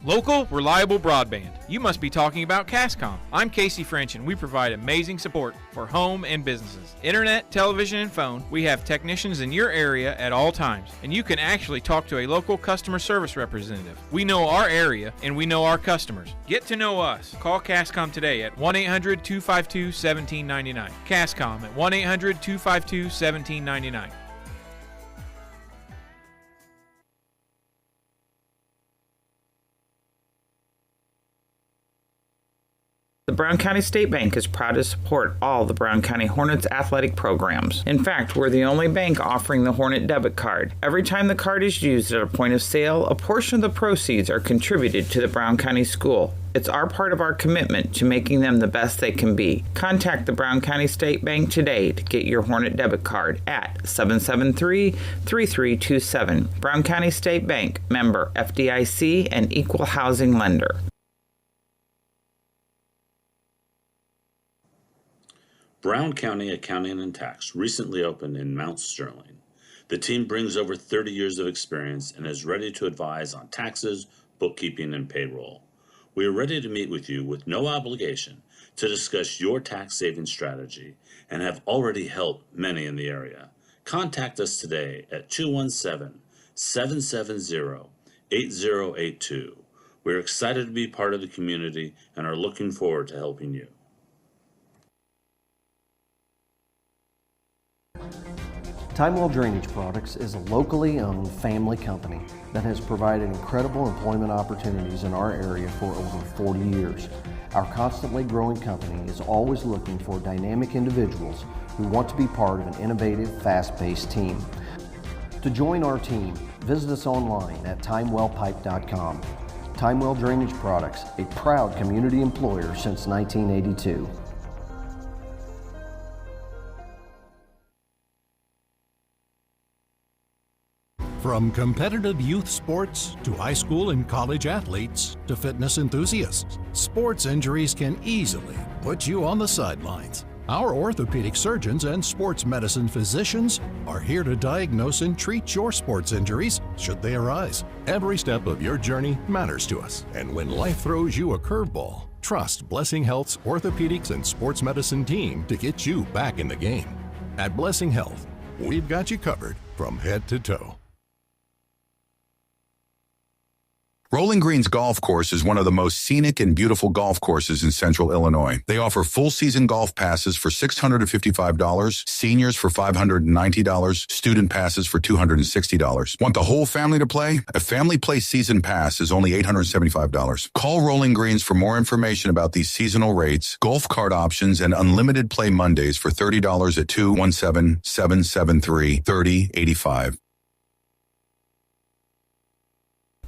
Local, reliable broadband. You must be talking about Cascom. I'm Casey French, and we provide amazing support for home and businesses. Internet, television, and phone. We have technicians in your area at all times, and you can actually talk to a local customer service representative. We know our area, and we know our customers. Get to know us. Call Cascom today at 1-800-252-1799. Cascom at 1-800-252-1799. The Brown County State Bank is proud to support all the Brown County Hornets athletic programs. In fact, we're the only bank offering the Hornet debit card. Every time the card is used at a point of sale, a portion of the proceeds are contributed to the Brown County School. It's our part of our commitment to making them the best they can be. Contact the Brown County State Bank today to get your Hornet debit card at 773-3327. Brown County State Bank, member FDIC and equal housing lender. Brown County Accounting and Tax recently opened in Mount Sterling. The team brings over 30 years of experience and is ready to advise on taxes, bookkeeping, and payroll. We are ready to meet with you with no obligation to discuss your tax saving strategy and have already helped many in the area. Contact us today at 217-770-8082. We're excited to be part of the community and are looking forward to helping you. Timewell Drainage Products is a locally owned family company that has provided incredible employment opportunities in our area for over 40 years. Our constantly growing company is always looking for dynamic individuals who want to be part of an innovative, fast-paced team. To join our team, visit us online at timewellpipe.com. Timewell Drainage Products, a proud community employer since 1982. From competitive youth sports to high school and college athletes to fitness enthusiasts, sports injuries can easily put you on the sidelines. Our orthopedic surgeons and sports medicine physicians are here to diagnose and treat your sports injuries should they arise. Every step of your journey matters to us, and when life throws you a curveball, trust Blessing Health's orthopedics and sports medicine team to get you back in the game. At Blessing Health, we've got you covered from head to toe. Rolling Greens Golf Course is one of the most scenic and beautiful golf courses in central Illinois. They offer full-season golf passes for $655, seniors for $590, student passes for $260. Want the whole family to play? A family play season pass is only $875. Call Rolling Greens for more information about these seasonal rates, golf cart options, and unlimited play Mondays for $30 at 217-773-3085.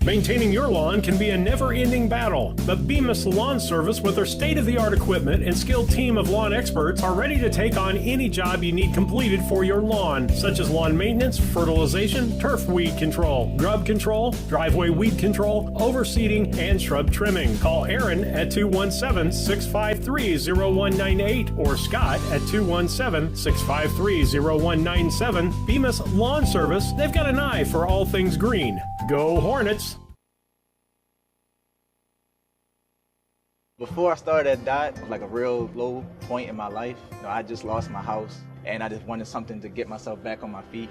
Maintaining your lawn can be a never-ending battle, but Bemis Lawn Service, with their state-of-the-art equipment and skilled team of lawn experts, are ready to take on any job you need completed for your lawn, such as lawn maintenance, fertilization, turf weed control, grub control, driveway weed control, overseeding, and shrub trimming. Call Aaron at 217-653-0198 or Scott at 217-653-0197. Bemis Lawn Service, they've got an eye for all things green. Go Hornets! Before I started at DOT, it was like a real low point in my life. I just lost my house, and I just wanted something to get myself back on my feet.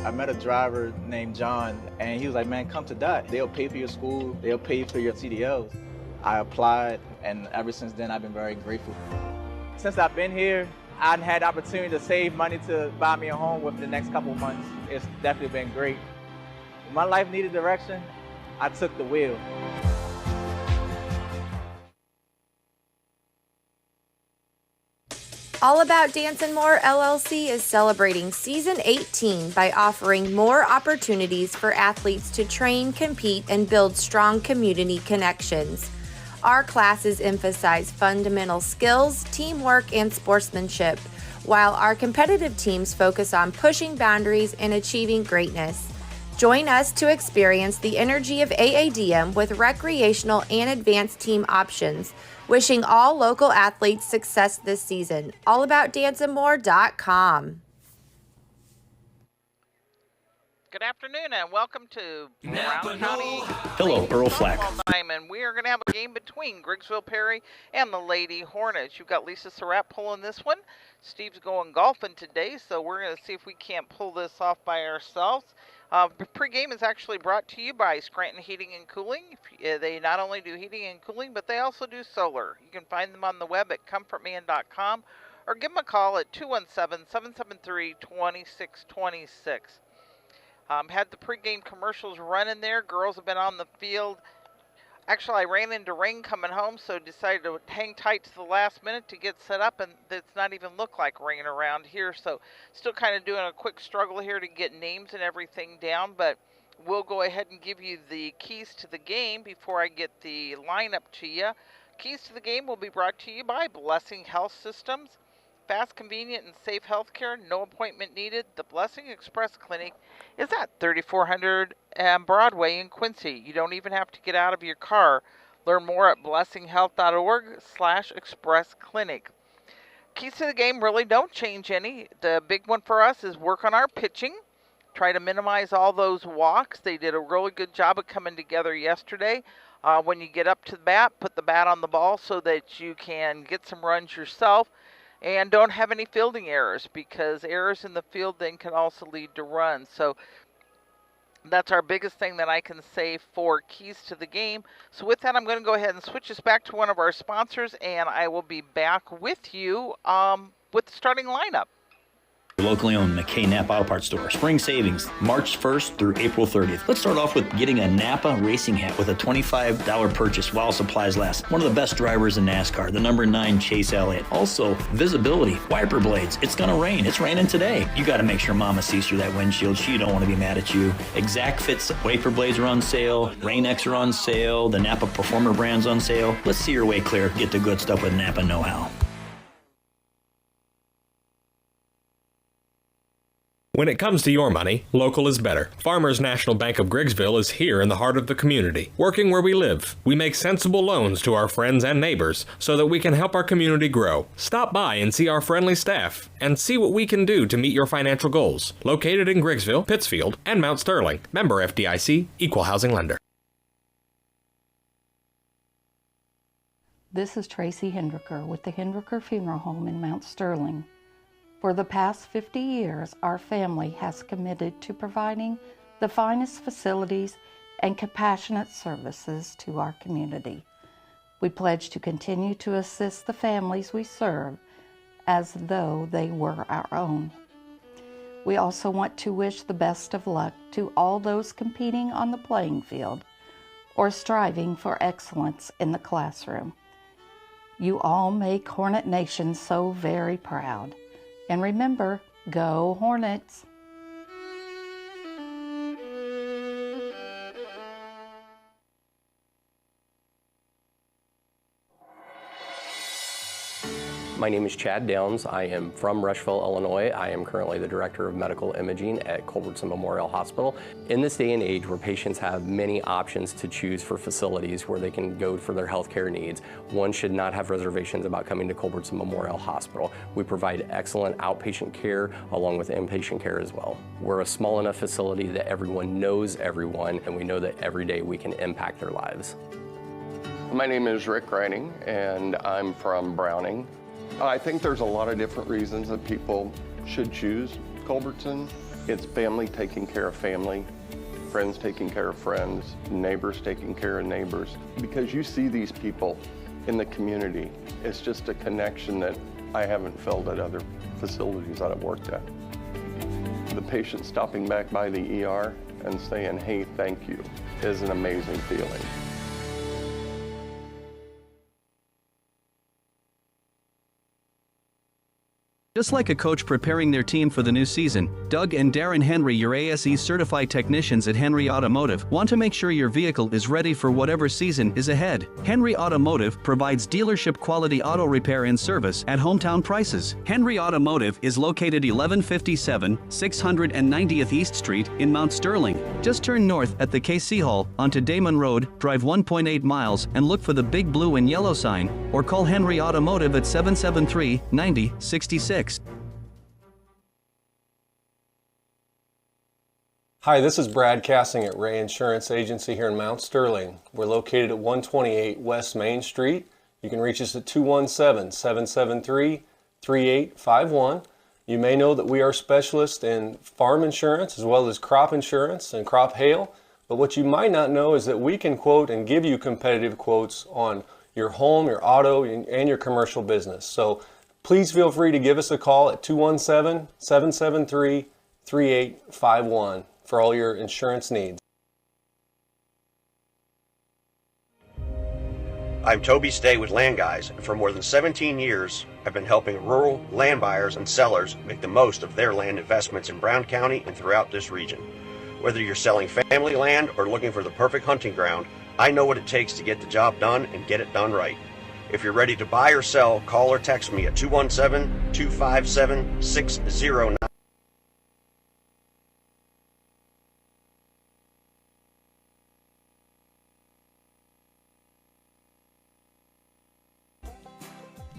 I met a driver named John, and he was like, man, come to DOT. They'll pay for your school, they'll pay for your CDLs. I applied, and ever since then, I've been very grateful. Since I've been here, I've had the opportunity to save money to buy me a home within the next couple of months. It's definitely been great. When my life needed direction, I took the wheel. All About Dance and More LLC is celebrating Season 18 by offering more opportunities for athletes to train, compete, and build strong community connections. Our classes emphasize fundamental skills, teamwork, and sportsmanship, while our competitive teams focus on pushing boundaries and achieving greatness. Join us to experience the energy of AADM with recreational and advanced team options. Wishing all local athletes success this season. AllAboutDanceandMore.com. Good afternoon and welcome to Brown County. Hello, Earl Flack. And we are going to have a game between Griggsville Perry and the Lady Hornets. You've got Lisa Surratt pulling this one. Steve's going golfing today, so we're going to see if we can't pull this off by ourselves. Pre-game is actually brought to you by Scranton Heating and Cooling. They not only do heating and cooling, but they also do solar. You can find them on the web at comfortman.com or give them a call at 217-773-2626. Had the pregame commercials running there. Girls have been on the field. Actually, I ran into rain coming home, so decided to hang tight to the last minute to get set up, and it's not even look like rain around here. So still kind of doing a quick struggle here to get names and everything down, but we'll go ahead and give you the keys to the game before I get the lineup to you. Keys to the game will be brought to you by Blessing Health Systems. Fast, convenient, and safe healthcare, no appointment needed. The Blessing Express Clinic is at 3400 Broadway in Quincy. You don't even have to get out of your car. Learn more at blessinghealth.org/express clinic. Keys to the game really don't change any. The big one for us is work on our pitching. Try to minimize all those walks. They did a really good job of coming together yesterday. When you get up to the bat, put the bat on the ball so that you can get some runs yourself. And don't have any fielding errors, because errors in the field then can also lead to runs. So that's our biggest thing that I can say for keys to the game. So with that, I'm going to go ahead and switch us back to one of our sponsors, and I will be back with you with the starting lineup. Locally owned McKay Napa Auto Parts Store. Spring savings, March 1st through April 30th. Let's start off with getting a Napa racing hat with a $25 purchase while supplies last. One of the best drivers in NASCAR, the number 9 Chase Elliott. Also, visibility, wiper blades. It's gonna rain. It's raining today. You gotta make sure Mama sees through that windshield. She don't want to be mad at you. Exact Fits wiper blades are on sale. Rain-X are on sale. The Napa Performer brand's on sale. Let's see your way clear. Get the good stuff with Napa know-how. When it comes to your money, local is better. Farmers National Bank of Griggsville is here in the heart of the community, working where we live. We make sensible loans to our friends and neighbors so that we can help our community grow. Stop by and see our friendly staff and see what we can do to meet your financial goals. Located in Griggsville, Pittsfield, and Mount Sterling. Member FDIC, Equal Housing Lender. This is Tracy Hendricker with the Hendricker Funeral Home in Mount Sterling. For the past 50 years, our family has committed to providing the finest facilities and compassionate services to our community. We pledge to continue to assist the families we serve as though they were our own. We also want to wish the best of luck to all those competing on the playing field or striving for excellence in the classroom. You all make Hornet Nation so very proud. And remember, go Hornets! My name is Chad Downs. I am from Rushville, Illinois. I am currently the Director of Medical Imaging at Culbertson Memorial Hospital. In this day and age where patients have many options to choose for facilities where they can go for their healthcare needs, one should not have reservations about coming to Culbertson Memorial Hospital. We provide excellent outpatient care along with inpatient care as well. We're a small enough facility that everyone knows everyone, and we know that every day we can impact their lives. My name is Rick Reining, and I'm from Browning. I think there's a lot of different reasons that people should choose Culbertson. It's family taking care of family, friends taking care of friends, neighbors taking care of neighbors. Because you see these people in the community, it's just a connection that I haven't felt at other facilities that I've worked at. The patient stopping back by the ER and saying, "Hey, thank you," is an amazing feeling. Just like a coach preparing their team for the new season, Doug and Darren Henry, your ASE certified technicians at Henry Automotive, want to make sure your vehicle is ready for whatever season is ahead. Henry Automotive provides dealership quality auto repair and service at hometown prices. Henry Automotive is located 1157 690th East Street in Mount Sterling. Just turn north at the KC Hall onto Damon Road, drive 1.8 miles, and look for the big blue and yellow sign, or call Henry Automotive at 773-9066. Hi, this is Brad Cassing at Ray Insurance Agency here in Mount Sterling. We're located at 128 West Main Street. You can reach us at 217-773-3851. You may know that we are specialists in farm insurance as well as crop insurance and crop hail. But what you might not know is that we can quote and give you competitive quotes on your home, your auto, and your commercial business. So please feel free to give us a call at 217-773-3851 for all your insurance needs. I'm Toby Stay with Land Guys, and for more than 17 years, I've been helping rural land buyers and sellers make the most of their land investments in Brown County and throughout this region. Whether you're selling family land or looking for the perfect hunting ground, I know what it takes to get the job done and get it done right. If you're ready to buy or sell, call or text me at 217-257-609.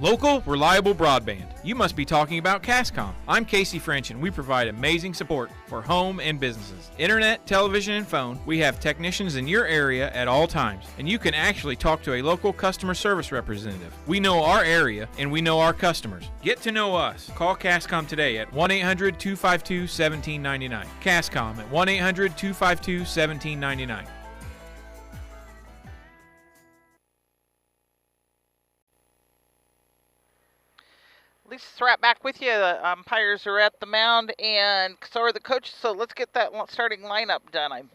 Local, reliable broadband. You must be talking about Cascom. I'm Casey French, and we provide amazing support for home and businesses. Internet, television, and phone. We have technicians in your area at all times, and you can actually talk to a local customer service representative. We know our area, and we know our customers. Get to know us. Call Cascom today at 1-800-252-1799. Cascom at 1-800-252-1799. Lisa Thrapp back with you. The umpires are at the mound, and so are the coaches. So let's get that starting lineup done.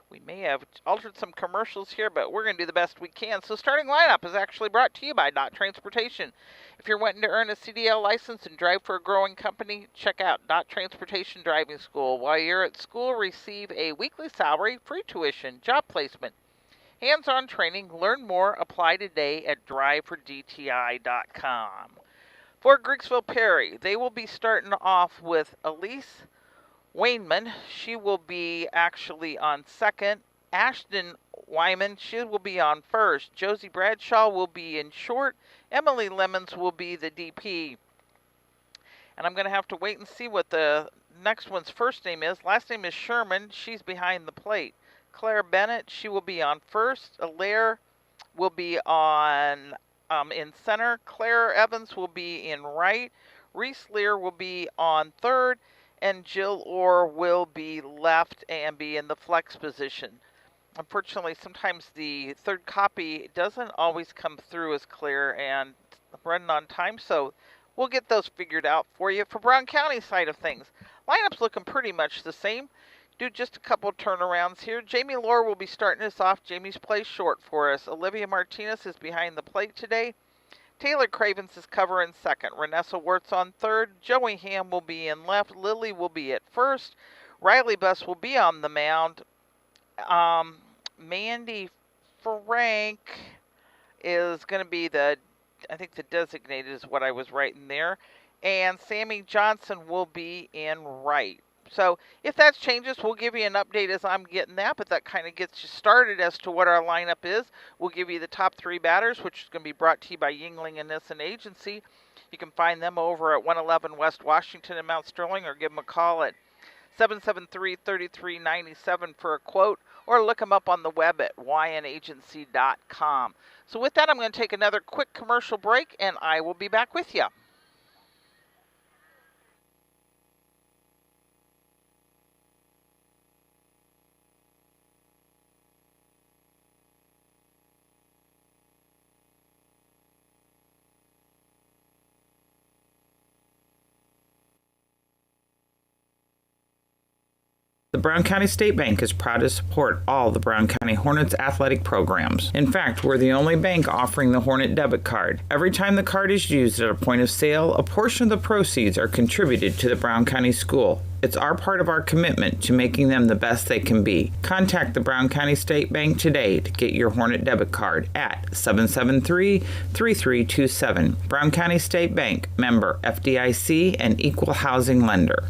We may have altered some commercials here, but we're going to do the best we can. So starting lineup is actually brought to you by Dot Transportation. If you're wanting to earn a CDL license and drive for a growing company, check out Dot Transportation Driving School. While you're at school, receive a weekly salary, free tuition, job placement, hands-on training. Learn more. Apply today at drivefordti.com. For Griggsville Perry, they will be starting off with Elise Wainman. She will be actually on second. Ashton Wyman, she will be on first. Josie Bradshaw will be in short. Emily Lemons will be the DP. And I'm going to have to wait and see what the next one's first name is. Last name is Sherman. She's behind the plate. Claire Bennett, she will be on first. Alaire will be on in center. Claire Evans will be in right. Reese Lear will be on third. And Jill Orr will be left and be in the flex position. Unfortunately, sometimes the third copy doesn't always come through as clear and running on time, so we'll get those figured out for you. For Brown County side of things, lineup's looking pretty much the same. Do just a couple turnarounds here. Jamie Lohr will be starting us off. Jamie's plays short for us. Olivia Martinez is behind the plate today. Taylor Cravens is covering second. Renessa Wirtz on third. Joey Ham will be in left. Lily will be at first. Riley Buss will be on the mound. Mandy Frank is going to be I think the designated is what I was writing there. And Sammy Johnson will be in right. So if that changes, we'll give you an update as I'm getting that, but that kind of gets you started as to what our lineup is. We'll give you the top three batters, which is going to be brought to you by Yingling and Nissen Agency. You can find them over at 111 West Washington in Mount Sterling, or give them a call at 773-3397 for a quote, or look them up on the web at ynagency.com. So with that, I'm going to take another quick commercial break, and I will be back with you. The Brown County State Bank is proud to support all the Brown County Hornets athletic programs. In fact, we're the only bank offering the Hornet debit card. Every time the card is used at a point of sale, a portion of the proceeds are contributed to the Brown County School. It's our part of our commitment to making them the best they can be. Contact the Brown County State Bank today to get your Hornet debit card at 773-3327. Brown County State Bank, member FDIC and equal housing lender.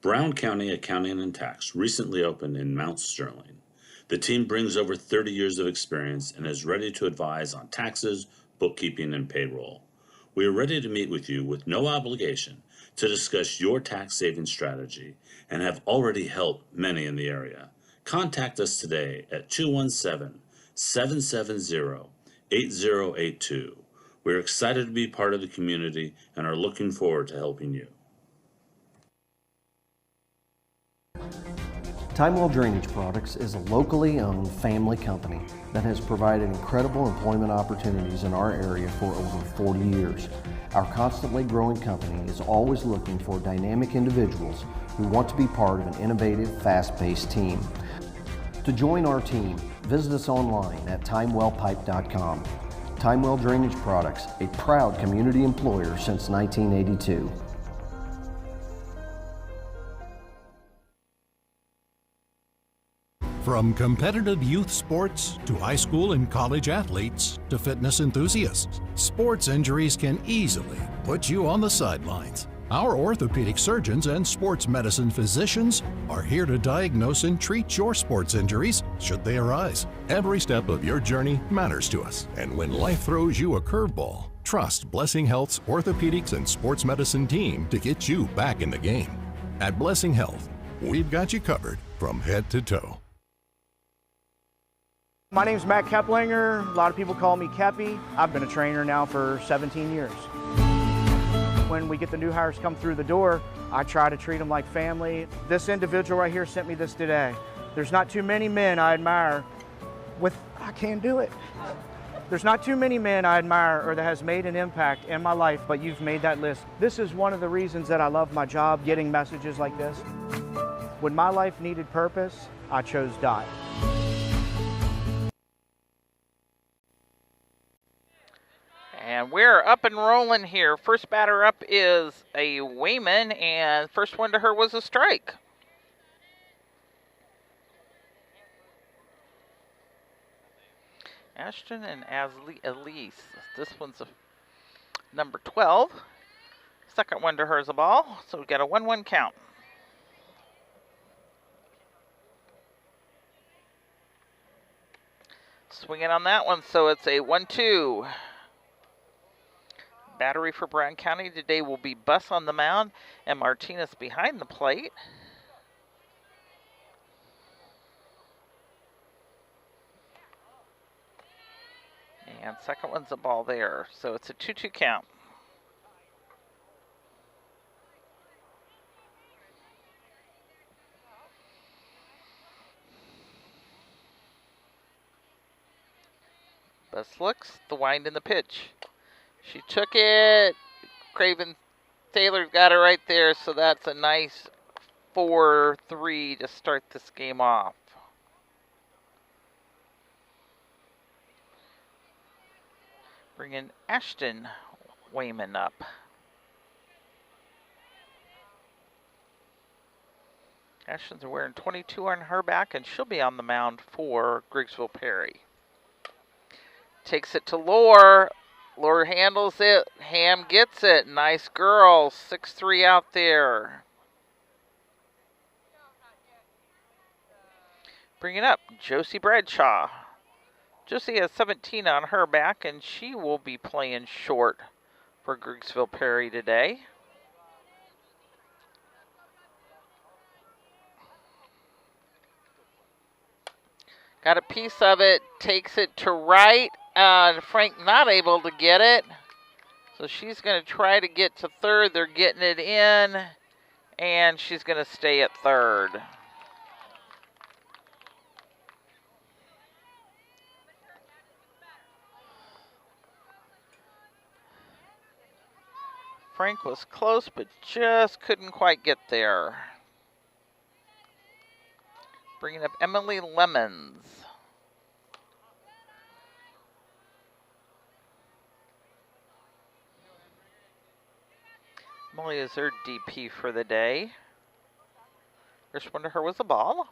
Brown County Accounting and Tax recently opened in Mount Sterling. The team brings over 30 years of experience and is ready to advise on taxes, bookkeeping, and payroll. We are ready to meet with you with no obligation to discuss your tax saving strategy and have already helped many in the area. Contact us today at 217-770-8082. We're excited to be part of the community and are looking forward to helping you. Timewell Drainage Products is a locally owned family company that has provided incredible employment opportunities in our area for over 40 years. Our constantly growing company is always looking for dynamic individuals who want to be part of an innovative, fast-paced team. To join our team, visit us online at timewellpipe.com. Timewell Drainage Products, a proud community employer since 1982. From competitive youth sports to high school and college athletes to fitness enthusiasts, sports injuries can easily put you on the sidelines. Our orthopedic surgeons and sports medicine physicians are here to diagnose and treat your sports injuries should they arise. Every step of your journey matters to us, and when life throws you a curveball, trust Blessing Health's orthopedics and sports medicine team to get you back in the game. At Blessing Health, we've got you covered from head to toe. My name's Matt Keplinger. A lot of people call me Keppy. I've been a trainer now for 17 years. When we get the new hires come through the door, I try to treat them like family. This individual right here sent me this today. There's not too many men I admire I can't do it. There's not too many men I admire or that has made an impact in my life, but you've made that list. This is one of the reasons that I love my job, getting messages like this. When my life needed purpose, I chose Dot. And we're up and rolling here. First batter up is a Wayman, and first one to her was a strike. Ashton and Elise. This one's a number 12. Second one to her is a ball, so we got a 1-1 count. Swinging on that one, so it's a 1-2. Battery for Brown County today will be Buss on the mound and Martinez behind the plate. And second one's a ball there, so it's a 2-2 count. Buss looks, the wind in the pitch. She took it. Craven Taylor's got it right there, so that's a nice 4-3 to start this game off. Bringing Ashton Wayman up. Ashton's wearing 22 on her back, and she'll be on the mound for Griggsville Perry. Takes it to Lore. Lore handles it. Ham gets it. Nice girl. 6-3 out there. Bringing up Josie Bradshaw. Josie has 17 on her back, and she will be playing short for Griggsville Perry today. Got a piece of it. Takes it to right. Frank not able to get it. So she's going to try to get to third. They're getting it in. And she's going to stay at third. Frank was close, but just couldn't quite get there. Bringing up Emily Lemons. Emily is her DP for the day. First one to her was a ball.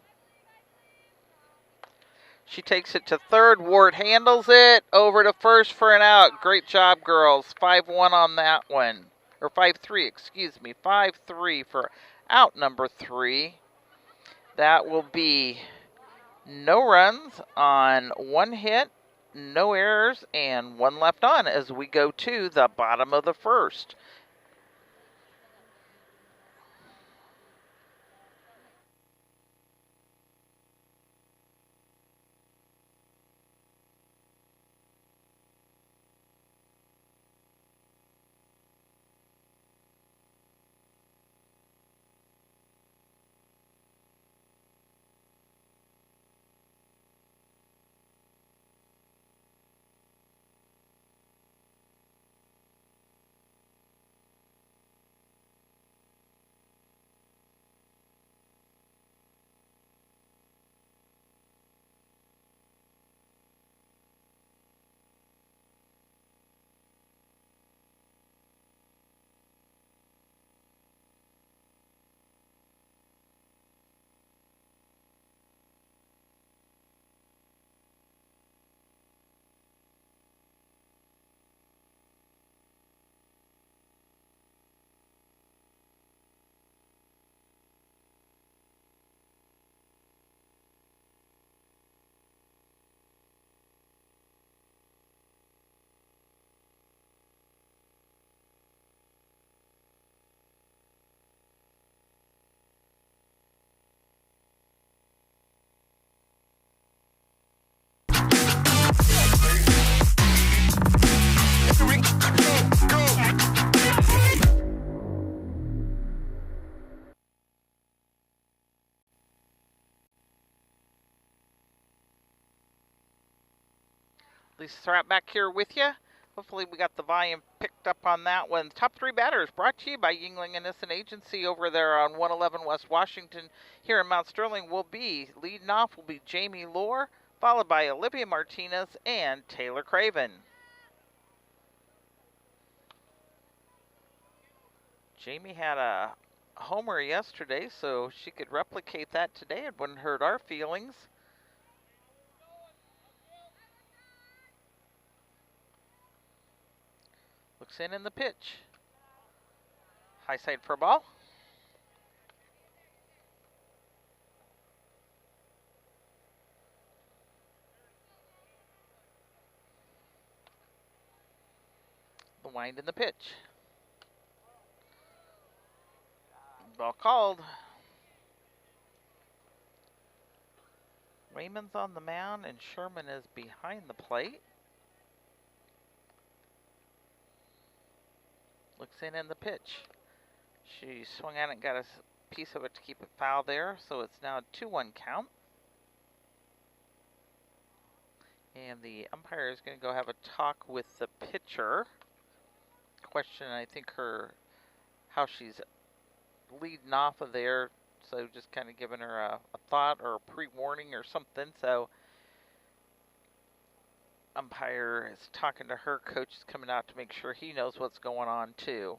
She takes it to third. Ward handles it. Over to first for an out. Great job, girls. 5-1 on that one. Or 5-3, excuse me. 5-3 for out number 3. That will be no runs on 1 hit, no errors, and 1 left on as we go to the bottom of the first. Lisa Thrapp back here with you. Hopefully we got the volume picked up on that one. Top 3 batters brought to you by Yingling and Nissen Agency over there on 111 West Washington here in Mount Sterling will be, leading off will be Jamie Lohr, followed by Olivia Martinez and Taylor Craven. Jamie had a homer yesterday, so she could replicate that today. It wouldn't hurt our feelings. Looks in the pitch. High side for a ball. The wind in the pitch. Ball called. Raymond's on the mound and Sherman is behind the plate. Looks in the pitch. She swung at it and got a piece of it to keep it foul there, so it's now a 2-1 count. And the umpire is going to go have a talk with the pitcher. Question, I think, how she's leading off of there, so just kind of giving her a thought or a pre-warning or something. So umpire is talking to her, coach is coming out to make sure he knows what's going on too.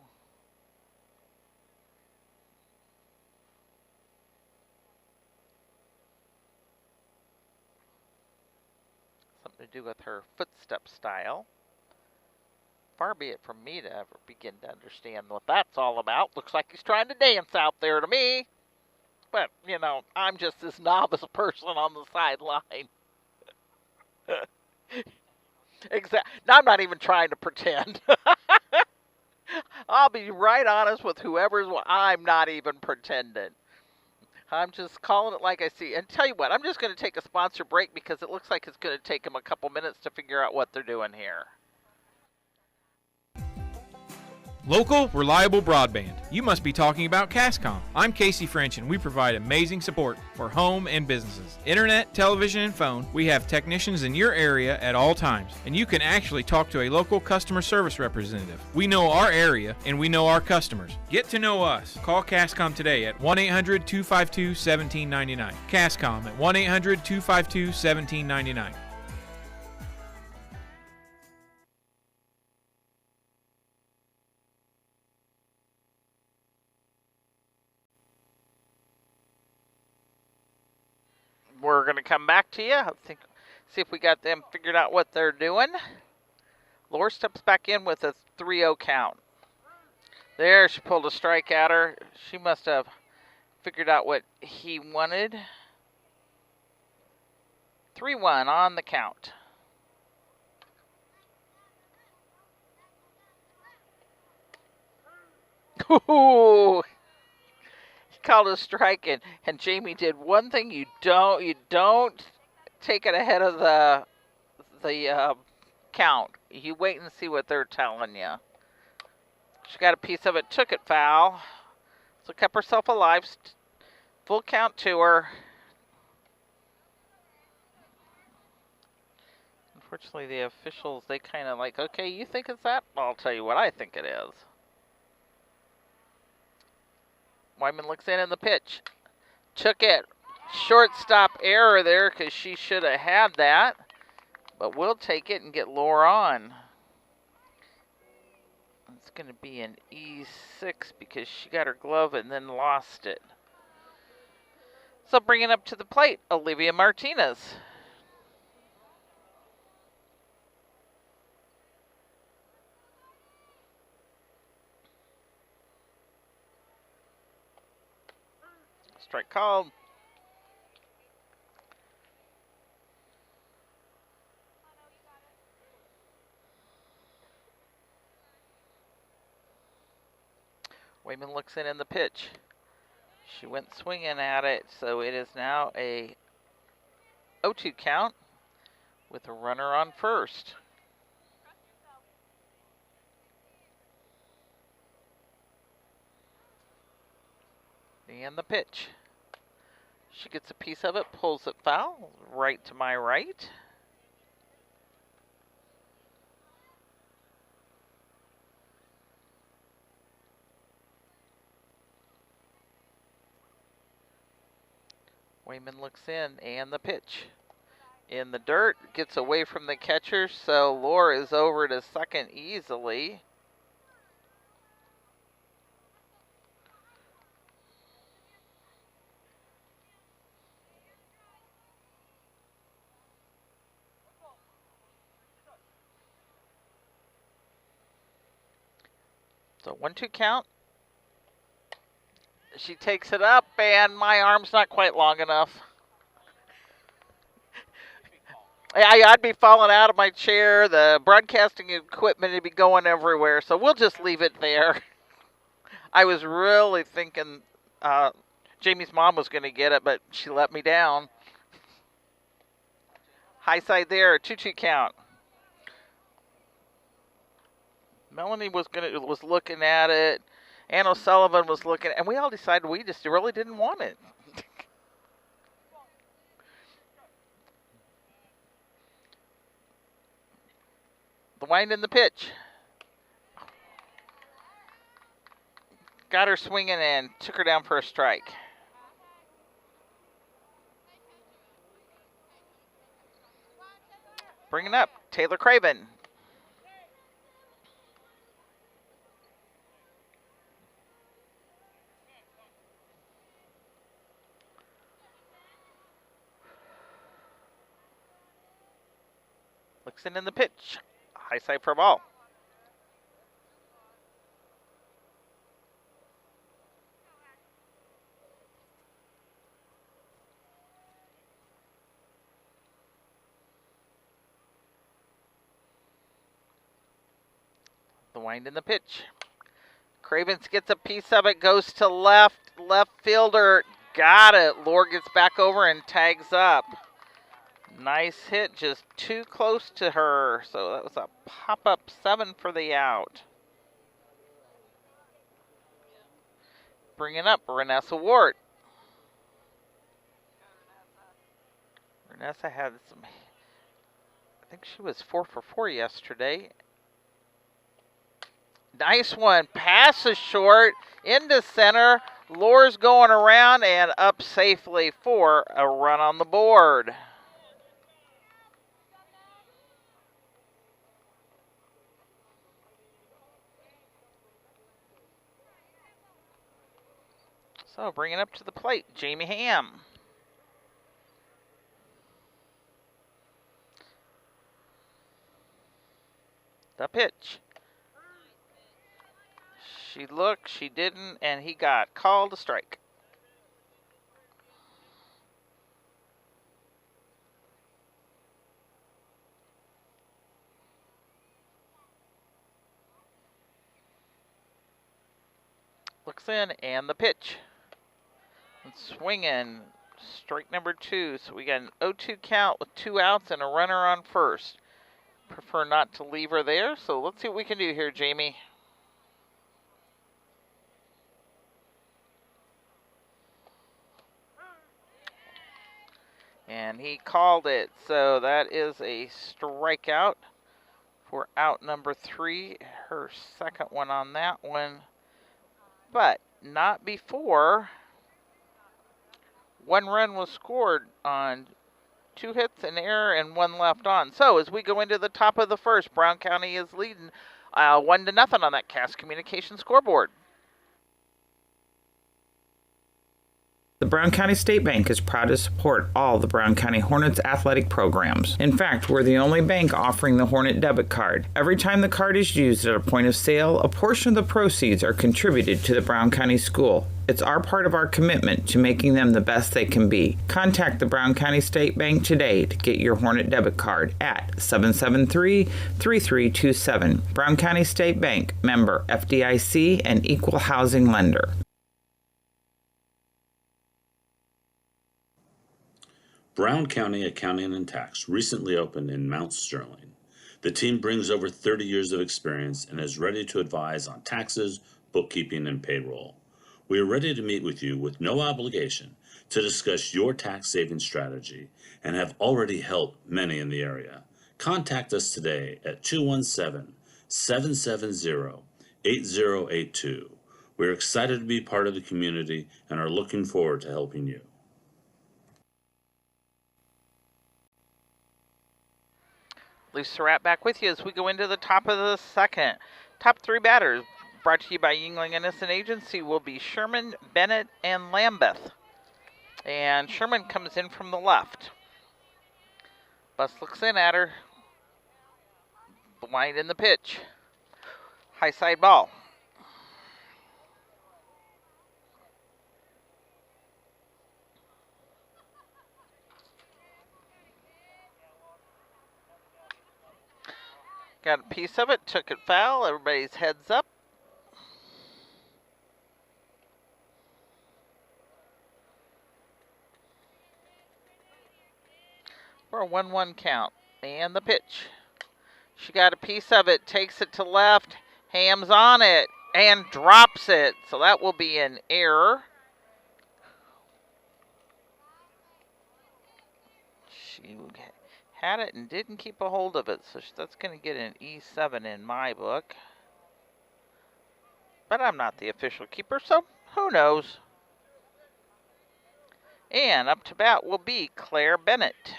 Something to do with her footstep style. Far be it from me to ever begin to understand what that's all about. Looks like he's trying to dance out there to me. But, you know, I'm just this novice person on the sideline. Exactly. I'm not even trying to pretend. I'll be right honest with whoever's. I'm not even pretending. I'm just calling it like I see. And tell you what, I'm just going to take a sponsor break because it looks like it's going to take them a couple minutes to figure out what they're doing here. Local, reliable broadband. You must be talking about Cascom. I'm Casey French, and we provide amazing support for home and businesses. Internet, television, and phone. We have technicians in your area at all times, and you can actually talk to a local customer service representative. We know our area, and we know our customers. Get to know us. Call Cascom today at 1-800-252-1799. Cascom at 1-800-252-1799. We're going to come back to you. See if we got them figured out what they're doing. Lohr steps back in with a 3-0 count. There, she pulled a strike at her. She must have figured out what he wanted. 3-1 on the count. Ooh. He called a strike, and Jamie did one thing you don't take it ahead of the count. You wait and see what they're telling you. She got a piece of it, took it foul, so kept herself alive. Full count to her. Unfortunately, the officials, they kind of like, okay, you think it's that? I'll tell you what I think it is. Wyman looks in the pitch. Took it. Shortstop error there because she should have had that. But we'll take it and get Laura on. It's going to be an E6 because she got her glove and then lost it. So bringing up to the plate, Olivia Martinez. Strike called. Wayman looks in the pitch. She went swinging at it, so it is now a 0-2 count with a runner on first. And the pitch. She gets a piece of it, pulls it foul, right to my right. Wayman looks in, and the pitch. In the dirt, gets away from the catcher, so Laura is over to second easily. So 1-2 count. She takes it up, and my arm's not quite long enough. I'd be falling out of my chair. The broadcasting equipment would be going everywhere, so we'll just leave it there. I was really thinking Jamie's mom was going to get it, but she let me down. High side there, 2-2 count. Melanie was looking at it. Ann O'Sullivan was looking, and we all decided we just really didn't want it. The wind in the pitch. Got her swinging and took her down for a strike. Bringing up Taylor Craven. Looks in the pitch. High side for a ball. The wind in the pitch. Cravens gets a piece of it, goes to left. Left fielder got it. Lore gets back over and tags up. Nice hit, just too close to her. So that was a pop-up 7 for the out. Bringing up Renessa Ward. Renessa had some, I think she was 4 for 4 yesterday. Nice one. Passes short into center. Lore's going around and up safely for a run on the board. So bringing up to the plate, Jamie Ham. The pitch. She looked, she didn't, and he got called a strike. Looks in, and the pitch. And swinging. Strike number 2. So we got an 0-2 count with 2 outs and a runner on first. Prefer not to leave her there, so let's see what we can do here, Jamie. And he called it, so that is a strikeout for out number 3. Her second one on that one, but not before 1 run was scored on 2 hits, an error, and 1 left on. So as we go into the top of the first, Brown County is leading 1-0 on that Cass Communication scoreboard. The Brown County State Bank is proud to support all the Brown County Hornets athletic programs. In fact, we're the only bank offering the Hornet debit card. Every time the card is used at a point of sale, a portion of the proceeds are contributed to the Brown County School. It's our part of our commitment to making them the best they can be. Contact the Brown County State Bank today to get your Hornet debit card at 773-3327. Brown County State Bank, member FDIC and equal housing lender. Brown County Accounting and Tax recently opened in Mount Sterling. The team brings over 30 years of experience and is ready to advise on taxes, bookkeeping, and payroll. We are ready to meet with you with no obligation to discuss your tax saving strategy and have already helped many in the area. Contact us today at 217-770-8082. We're excited to be part of the community and are looking forward to helping you. Lisa Rat back with you as we go into the top of the second. Top 3 batters brought to you by Yingling Innocent Agency will be Sherman, Bennett, and Lambeth. And Sherman comes in from the left. Bus looks in at her. Blind in the pitch. High side ball. Got a piece of it, took it foul, everybody's heads up. For a 1-1 count. And the pitch. She got a piece of it, takes it to left, hams on it, and drops it. So that will be an error. She had it and didn't keep a hold of it, so that's going to get an E7 in my book. But I'm not the official keeper, so who knows? And up to bat will be Claire Bennett.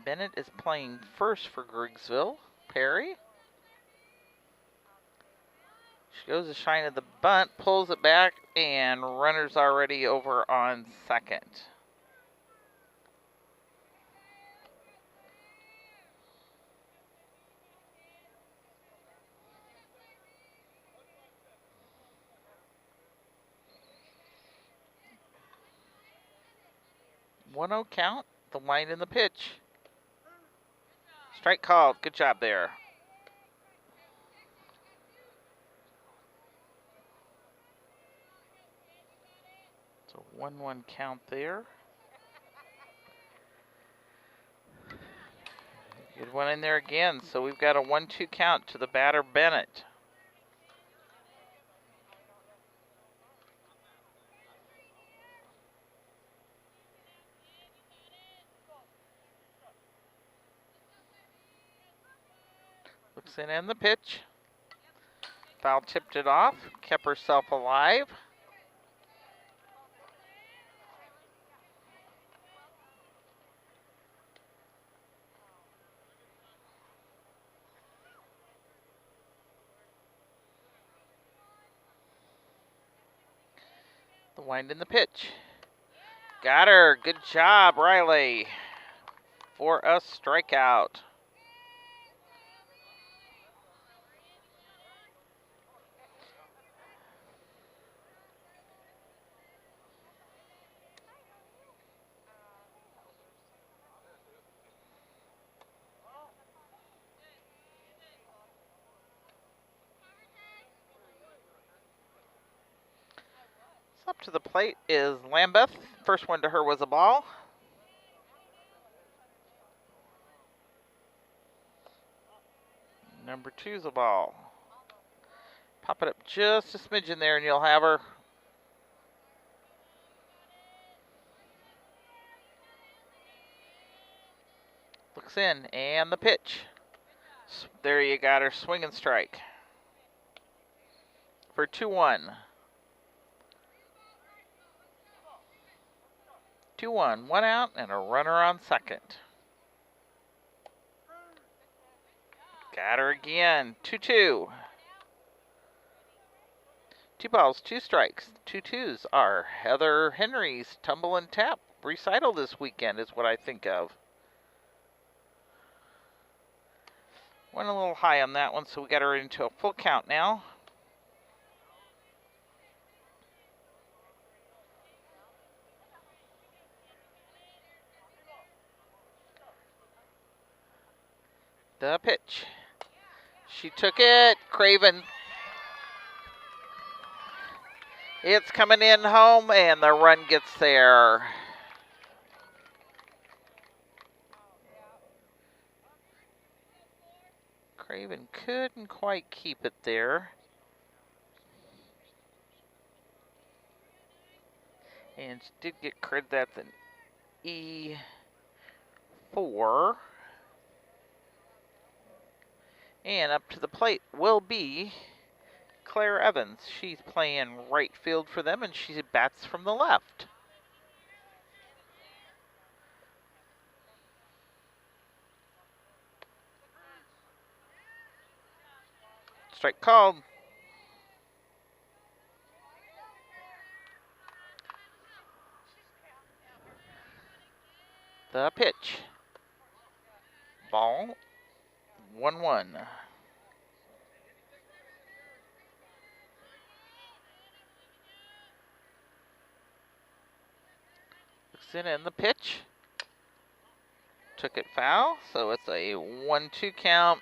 Bennett is playing first for Griggsville Perry. She goes to shine at the bunt, pulls it back, and runner's already over on second. One-0 count, the wind in the pitch. Strike called. Good job there. So 1-1 count there. Good one in there again. So we've got a 1-2 count to the batter Bennett. Looks in and the pitch. Foul tipped it off, kept herself alive. The wind in the pitch. Got her. Good job, Riley. For a strikeout. Up to the plate is Lambeth. First one to her was a ball. Number 2's a ball. Pop it up just a smidgen there and you'll have her. Looks in, and the pitch. There you got her, swing and strike. For 2-1. 2-1, one out and a runner on second. Got her again, 2-2. 2 balls, 2 strikes. 2-2s are Heather Henry's Tumble and Tap recital this weekend is what I think of. Went a little high on that one, so we got her into a full count now. The pitch. She took it. Craven. It's coming in home, and the run gets there. Craven couldn't quite keep it there. And she did get credit. That's an E4. And up to the plate will be Claire Evans. She's playing right field for them, and she bats from the left. Strike called. The pitch. Ball. 1-1. Looks in the pitch. Took it foul, so it's a 1-2 count.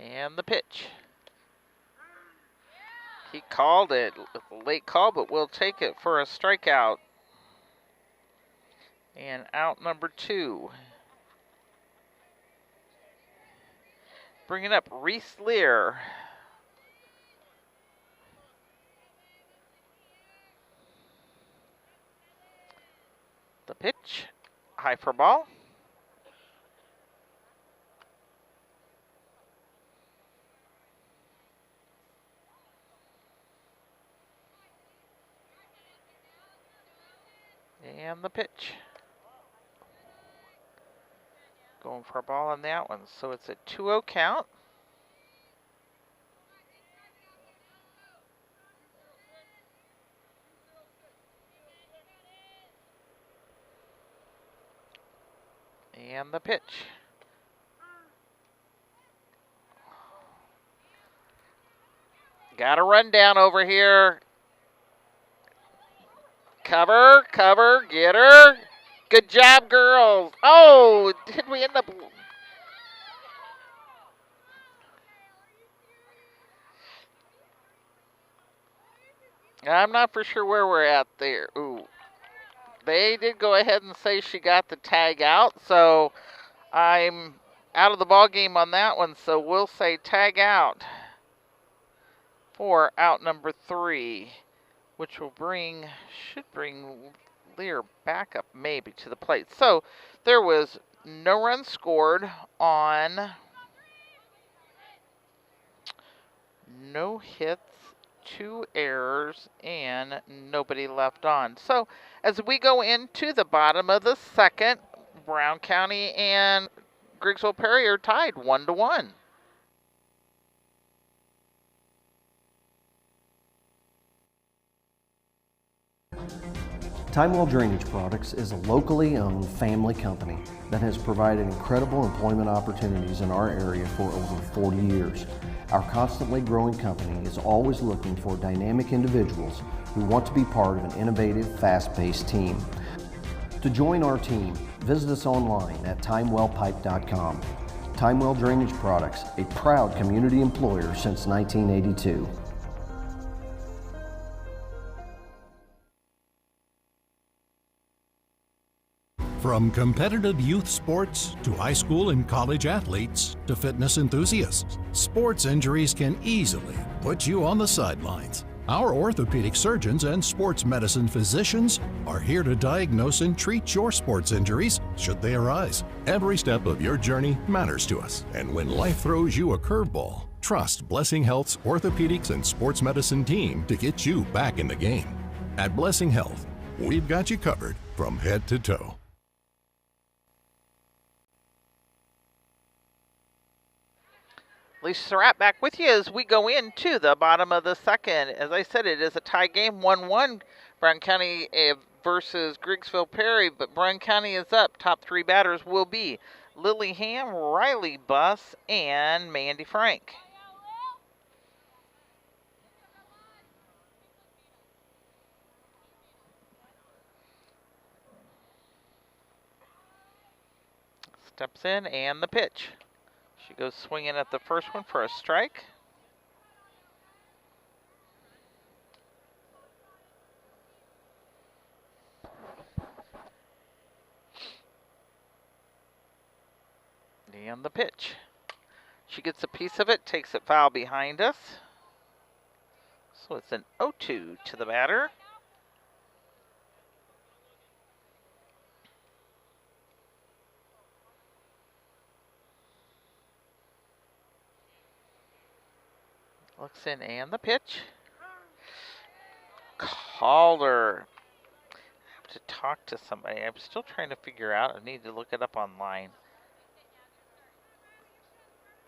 And the pitch. He called it. Late call, but we'll take it for a strikeout. And out number 2. Bringing up Reese Lear. The pitch. High for ball. And the pitch. Going for a ball on that one. So it's a 2-0 count. And the pitch. Got a run down over here. Cover, cover, get her. Good job, girls. Oh, did we end up... I'm not for sure where we're at there. Ooh. They did go ahead and say she got the tag out, so I'm out of the ball game on that one, so we'll say tag out for out number 3, which will should bring Lear back up maybe to the plate. So there was no run scored on, no hits, 2 errors, and nobody left on. So as we go into the bottom of the second, Brown County and Griggsville Perry are tied 1-1. Timewell Drainage Products is a locally owned family company that has provided incredible employment opportunities in our area for over 40 years. Our constantly growing company is always looking for dynamic individuals who want to be part of an innovative, fast-paced team. To join our team, visit us online at timewellpipe.com. Timewell Drainage Products, a proud community employer since 1982. From competitive youth sports to high school and college athletes to fitness enthusiasts, sports injuries can easily put you on the sidelines. Our orthopedic surgeons and sports medicine physicians are here to diagnose and treat your sports injuries should they arise. Every step of your journey matters to us, and when life throws you a curveball, trust Blessing Health's orthopedics and sports medicine team to get you back in the game. At Blessing Health, we've got you covered from head to toe. Lisa Surratt back with you as we go into the bottom of the second. As I said, it is a tie game, 1-1. Brown County versus Griggsville Perry, but Brown County is up. Top three batters will be Lily Ham, Riley Buss, and Mandy Frank. Steps in, and the pitch. She goes swinging at the first one for a strike. And the pitch. She gets a piece of it, takes it foul behind us. So it's an 0-2 to the batter. Looks in, and the pitch. Calder. I have to talk to somebody. I'm still trying to figure out. I need to look it up online.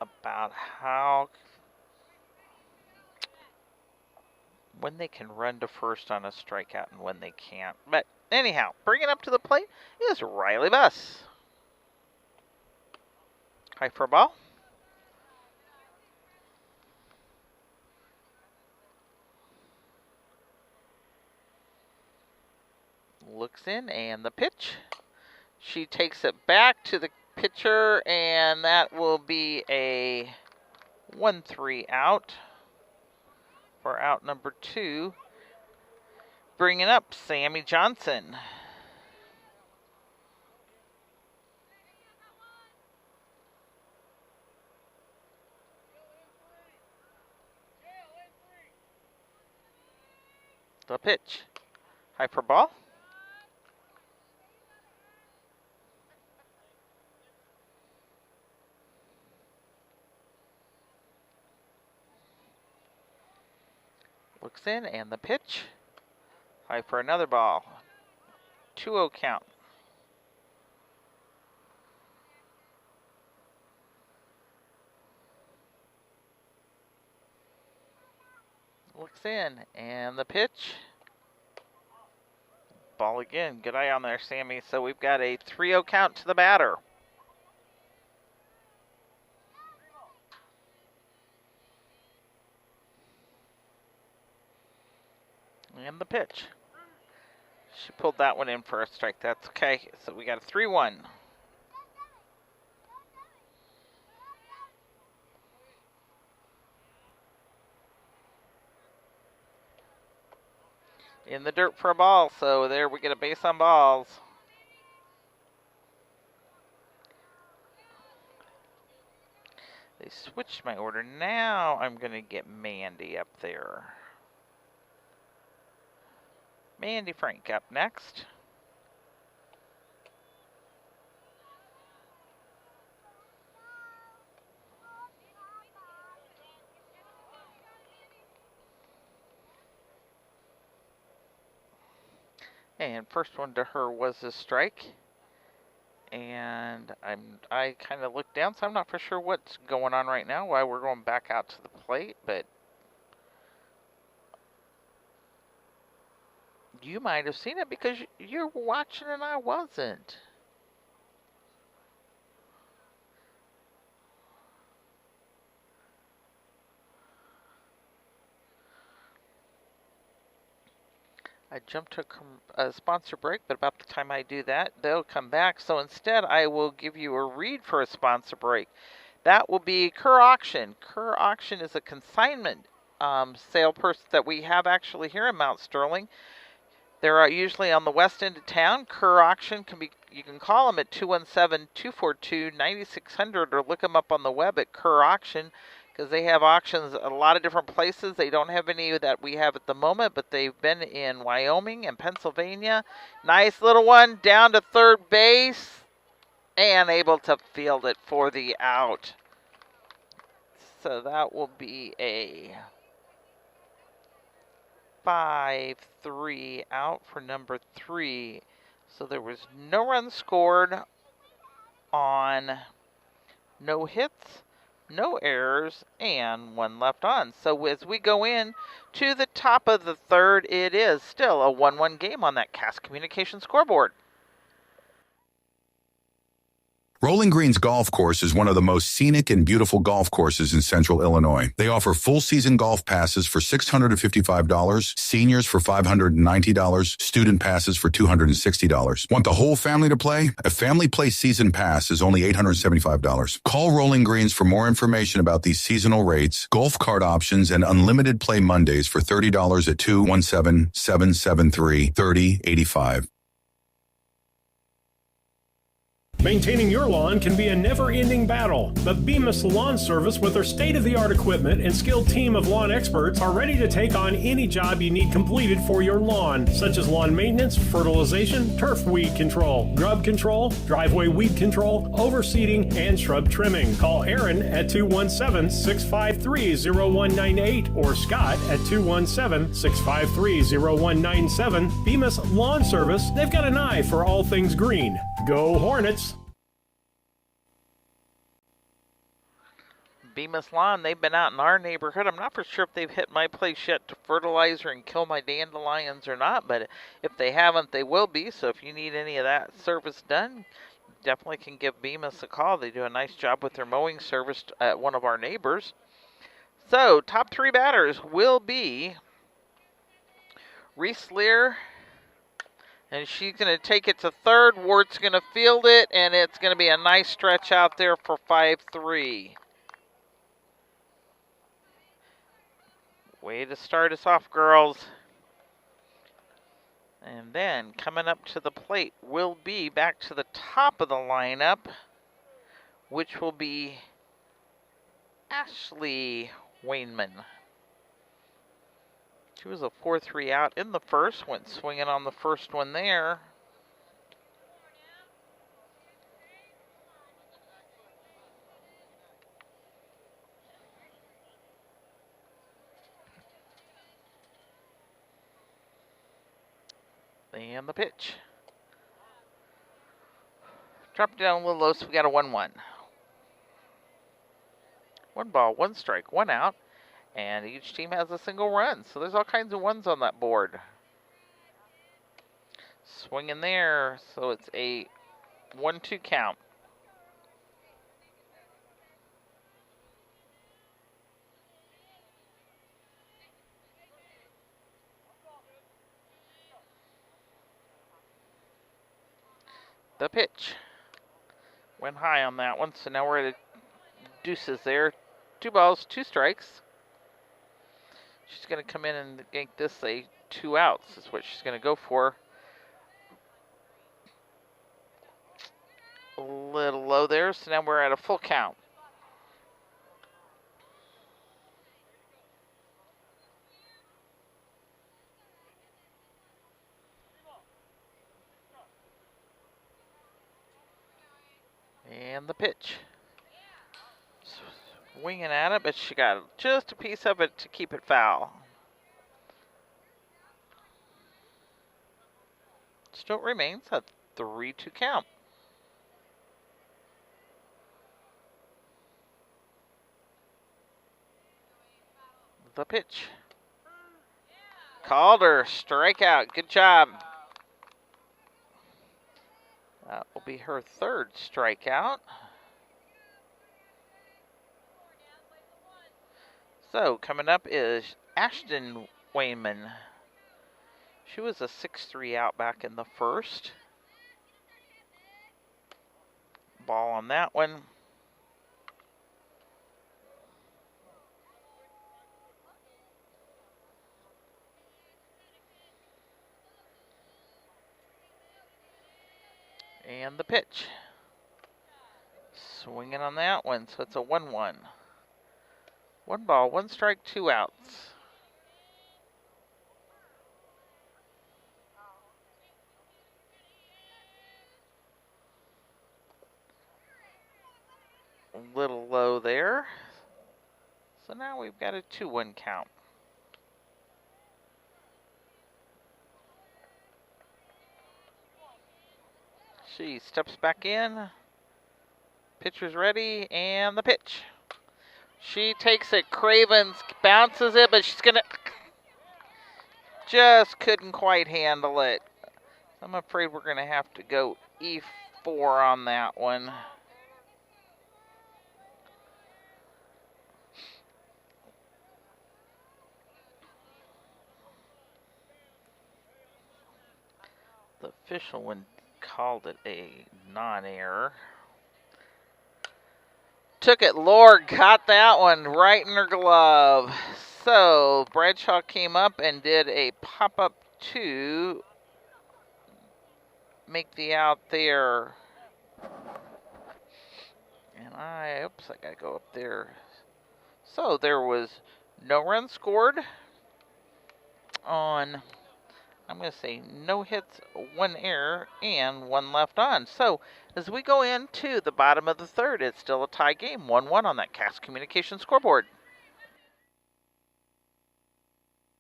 About when they can run to first on a strikeout and when they can't. But anyhow, bringing up to the plate is Riley Buss. High for a ball. Looks in, and the pitch. She takes it back to the pitcher, and that will be a 1-3 out for out number 2. Bringing up Sammy Johnson. The pitch. High for ball. Looks in, and the pitch. High for another ball. 2-0 count. Looks in, and the pitch. Ball again. Good eye on there, Sammy. So we've got a 3-0 count to the batter. And the pitch. She pulled that one in for a strike. That's okay. So we got a 3-1. In the dirt for a ball. So there we get a base on balls. They switched my order. Now I'm going to get Mandy up there. Mandy Frank up next. And first one to her was a strike. And I kind of looked down, so I'm not for sure what's going on right now, why we're going back out to the plate, but You might have seen it because you were watching and I wasn't. I jumped to a sponsor break, but about the time I do that, they'll come back. So instead, I will give you a read for a sponsor break. That will be Kerr Auction. Kerr Auction is a consignment sale person that we have actually here in Mount Sterling. They're usually on the west end of town. Kerr Auction you can call them at 217-242-9600 or look them up on the web at Kerr Auction, because they have auctions a lot of different places. They don't have any that we have at the moment, but they've been in Wyoming and Pennsylvania. Nice little one down to third base and able to field it for the out. So that will be a 5-3 out for number 3. So there was no runs scored on no hits, no errors, and 1 left on. So as we go in to the top of the third, it is still a 1-1 game on that Cass Communication scoreboard. Rolling Greens Golf Course is one of the most scenic and beautiful golf courses in central Illinois. They offer full season golf passes for $655, seniors for $590, student passes for $260. Want the whole family to play? A family play season pass is only $875. Call Rolling Greens for more information about these seasonal rates, golf cart options, and unlimited play Mondays for $30 at 217-773-3085. Maintaining your lawn can be a never-ending battle, but Bemis Lawn Service, with their state-of-the-art equipment and skilled team of lawn experts, are ready to take on any job you need completed for your lawn, such as lawn maintenance, fertilization, turf weed control, grub control, driveway weed control, overseeding, and shrub trimming. Call Aaron at 217-653-0198 or Scott at 217-653-0197. Bemis Lawn Service, they've got an eye for all things green. Go Hornets! Bemis Lawn, they've been out in our neighborhood. I'm not for sure if they've hit my place yet to fertilizer and kill my dandelions or not, but if they haven't, they will be. So if you need any of that service done, definitely can give Bemis a call. They do a nice job with their mowing service at one of our neighbors. So top 3 batters will be Reese Lear, and she's going to take it to third. Wart's going to field it, and it's going to be a nice stretch out there for 5-3. Way to start us off, girls. And then coming up to the plate will be back to the top of the lineup, which will be Ashley Wainman. She was a 4-3 out in the first, went swinging on the first one there. And the pitch. Dropped down a little low, so we got a 1-1. 1 ball, 1 strike, 1 out. And each team has a single run, so there's all kinds of ones on that board. Swing in there, so it's a 1-2 count. The pitch. Went high on that one, so now we're at deuces there. 2 balls, 2 strikes. She's going to come in and make this a 2 outs is what she's going to go for. A little low there, so now we're at a full count. And the pitch. Swinging at it, but she got just a piece of it to keep it foul. Still remains a 3-2 count. The pitch. Called her. Strikeout. Good job. That will be her third strikeout. So, coming up is Ashton Wayman. She was a 6-3 out back in the first. Ball on that one. And the pitch. Swinging on that one, so it's a 1-1. 1 ball, 1 strike, 2 outs. A little low there. So now we've got a 2-1 count. She steps back in. Pitcher's ready, and the pitch. She takes it. Cravens bounces it, but she's gonna just couldn't quite handle it. I'm afraid we're gonna have to go E4 on that one. The official one called it a non-error. Took it. Lord got that one right in her glove. So Bradshaw came up and did a pop-up to make the out there. And I gotta go up there. So there was no run scored on, I'm going to say no hits, 1 error, and 1 left on. So as we go into the bottom of the third, it's still a tie game, 1-1 on that Cast Communication scoreboard.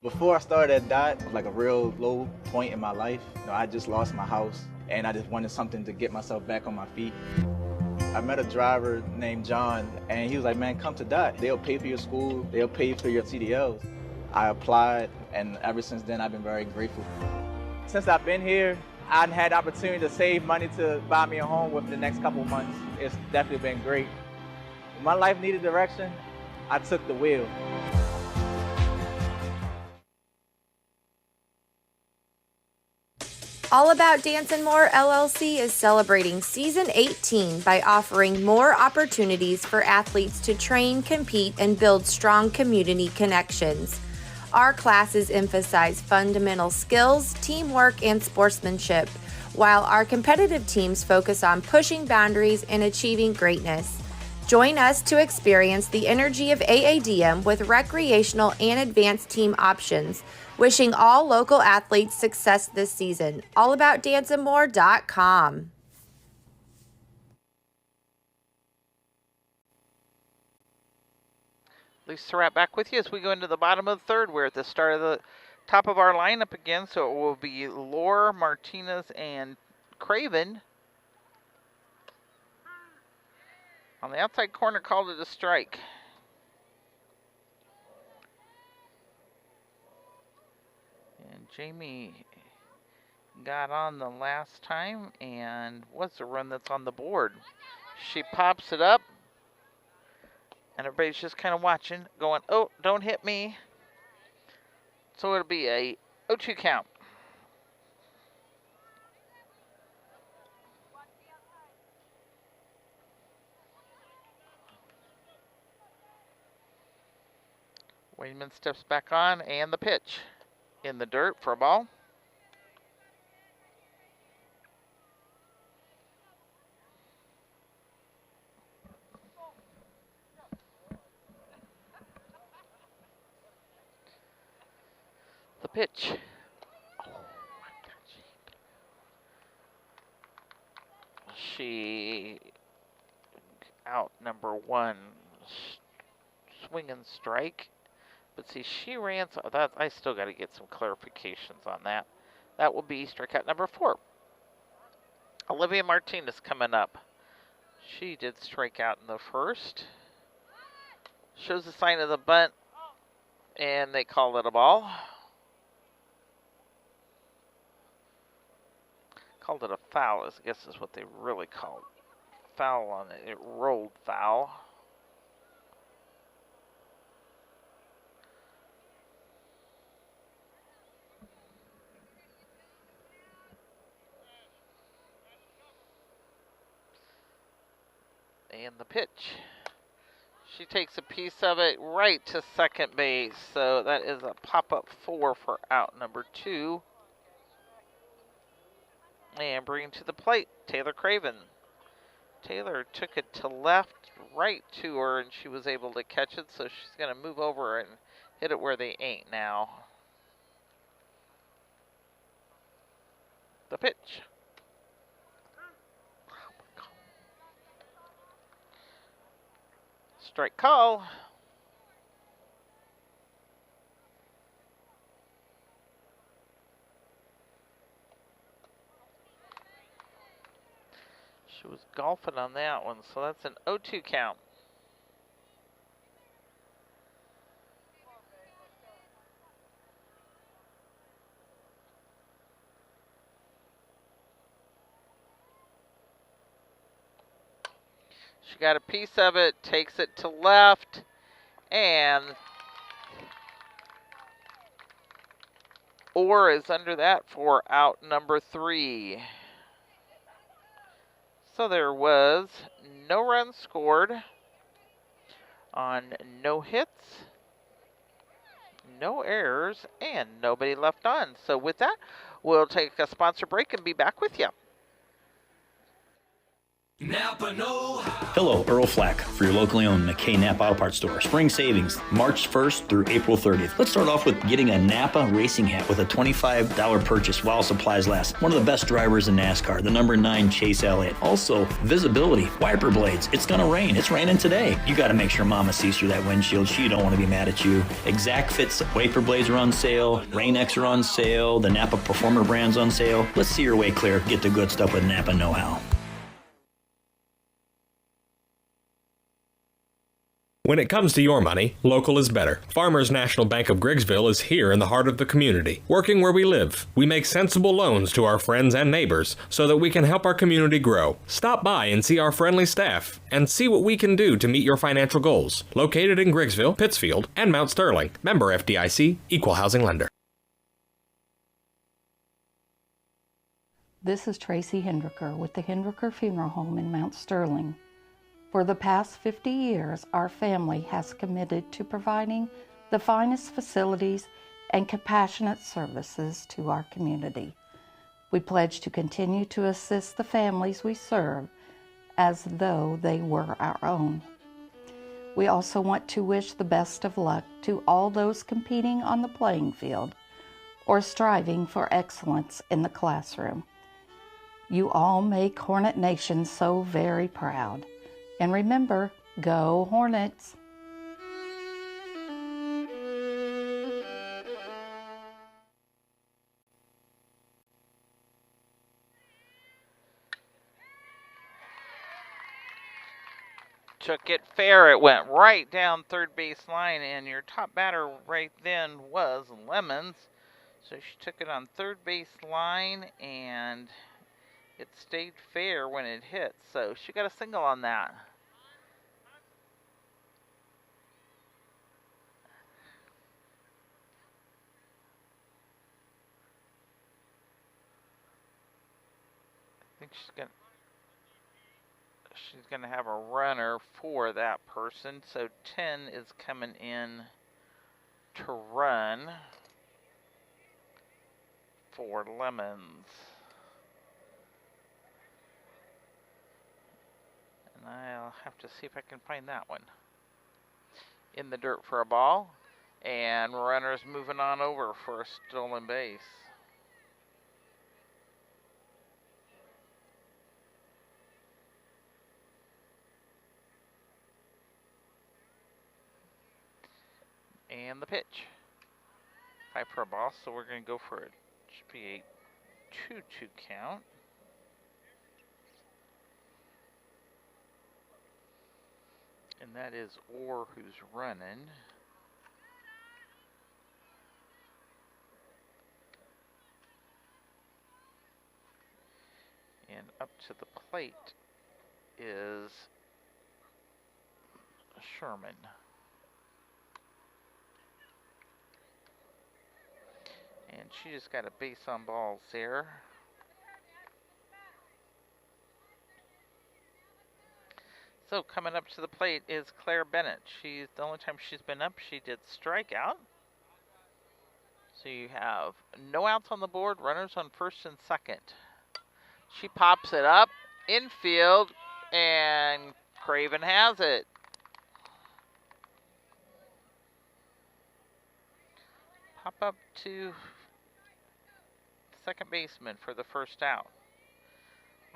Before I started at DOT, it was like a real low point in my life. I just lost my house, and I just wanted something to get myself back on my feet. I met a driver named John, and he was like, man, come to DOT. They'll pay for your school. They'll pay for your CDLs. I applied, and ever since then, I've been very grateful. Since I've been here, I've had the opportunity to save money to buy me a home within the next couple of months. It's definitely been great. When my life needed direction, I took the wheel. All About Dance and More LLC is celebrating Season 18 by offering more opportunities for athletes to train, compete, and build strong community connections. Our classes emphasize fundamental skills, teamwork, and sportsmanship, while our competitive teams focus on pushing boundaries and achieving greatness. Join us to experience the energy of AADM with recreational and advanced team options. Wishing all local athletes success this season. AllAboutDanceandMore.com. Lisa Surratt back with you as we go into the bottom of the third. We're at the start of the top of our lineup again, so it will be Lore, Martinez, and Craven. On the outside corner, called it a strike. And Jamie got on the last time, and what's the run that's on the board? She pops it up, and everybody's just kind of watching, going, oh, don't hit me. So it'll be a 0-2 count. Wayman steps back on, and the pitch in the dirt for a ball. The pitch. She out number 1, swing and strike. But see, she ran, so that I still got to get some clarifications on that. That will be strikeout number 4. Olivia Martinez coming up. She did strike out in the first. Shows the sign of the bunt, and they call it a ball. called it a foul, I guess is what they really called foul on it. It rolled foul. And the pitch. She takes a piece of it right to second base. So that is a pop-up 4 for out number 2. And bringing to the plate, Taylor Craven. Taylor took it to left, right to her, and she was able to catch it. So she's going to move over and hit it where they ain't now. The pitch. Strike call. She was golfing on that one, so that's an 0-2 count. She got a piece of it, takes it to left, and Orr is under that for out number 3. So there was no runs scored on no hits, no errors, and nobody left on. So with that, we'll take a sponsor break and be back with you. Napa know-how. Hello, Earl Flack for your locally owned McKay Napa Auto Parts store. Spring savings, March 1st through April 30th. Let's start off with getting a Napa racing hat with a $25 purchase while supplies last. One of the best drivers in NASCAR, the number 9 Chase Elliott. Also, visibility, wiper blades. It's gonna rain. It's raining today. You gotta make sure Mama sees through that windshield. She don't want to be mad at you. Exact Fits wiper blades are on sale. Rain-X are on sale. The Napa Performer brand's on sale. Let's see your way clear. Get the good stuff with Napa know-how. When it comes to your money, local is better. Farmers National Bank of Griggsville is here in the heart of the community, working where we live. We make sensible loans to our friends and neighbors so that we can help our community grow. Stop by and see our friendly staff and see what we can do to meet your financial goals. Located in Griggsville, Pittsfield, and Mount Sterling. Member FDIC, Equal Housing Lender. This is Tracy Hendricker with the Hendricker Funeral Home in Mount Sterling. For the past 50 years, our family has committed to providing the finest facilities and compassionate services to our community. We pledge to continue to assist the families we serve as though they were our own. We also want to wish the best of luck to all those competing on the playing field or striving for excellence in the classroom. You all make Hornet Nation so very proud. And remember, go Hornets! Took it fair. It went right down third base line, and your top batter right then was Lemons. So she took it on third base line, and it stayed fair when it hit. So she got a single on that. I think she's gonna have a runner for that person. So 10 is coming in to run for Lemons. And I'll have to see if I can find that one. In the dirt for a ball. And runners moving on over for a stolen base. And the pitch. 5 for a ball, so we're going to go for it. Should be a 2-2 count. And that is Orr who's running. And up to the plate is Sherman. And she just got a base on balls there. So coming up to the plate is Claire Bennett. She's the only time she's been up, she did strikeout. So you have no outs on the board, runners on first and second. She pops it up, infield, and Craven has it. Pop up to second baseman for the first out.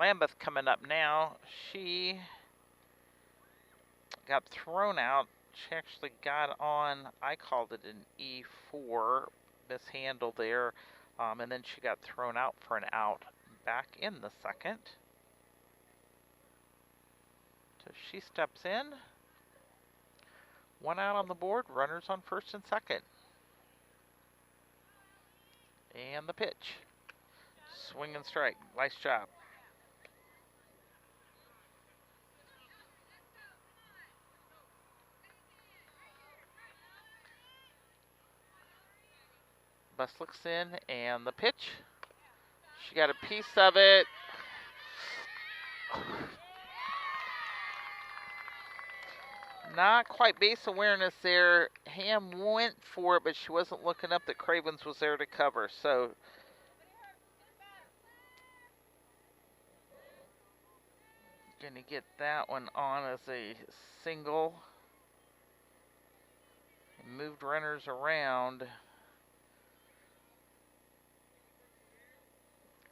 Lambeth coming up now. She got thrown out. She actually got on, I called it an E4, mishandle there, and then she got thrown out for an out back in the second. So she steps in. One out on the board, runners on first and second. And the pitch. Swing and strike. Nice job. Bus looks in, and the pitch. She got a piece of it. Not quite base awareness there. Ham went for it, but she wasn't looking up that Cravens was there to cover. So gonna get that one on as a single. Moved runners around.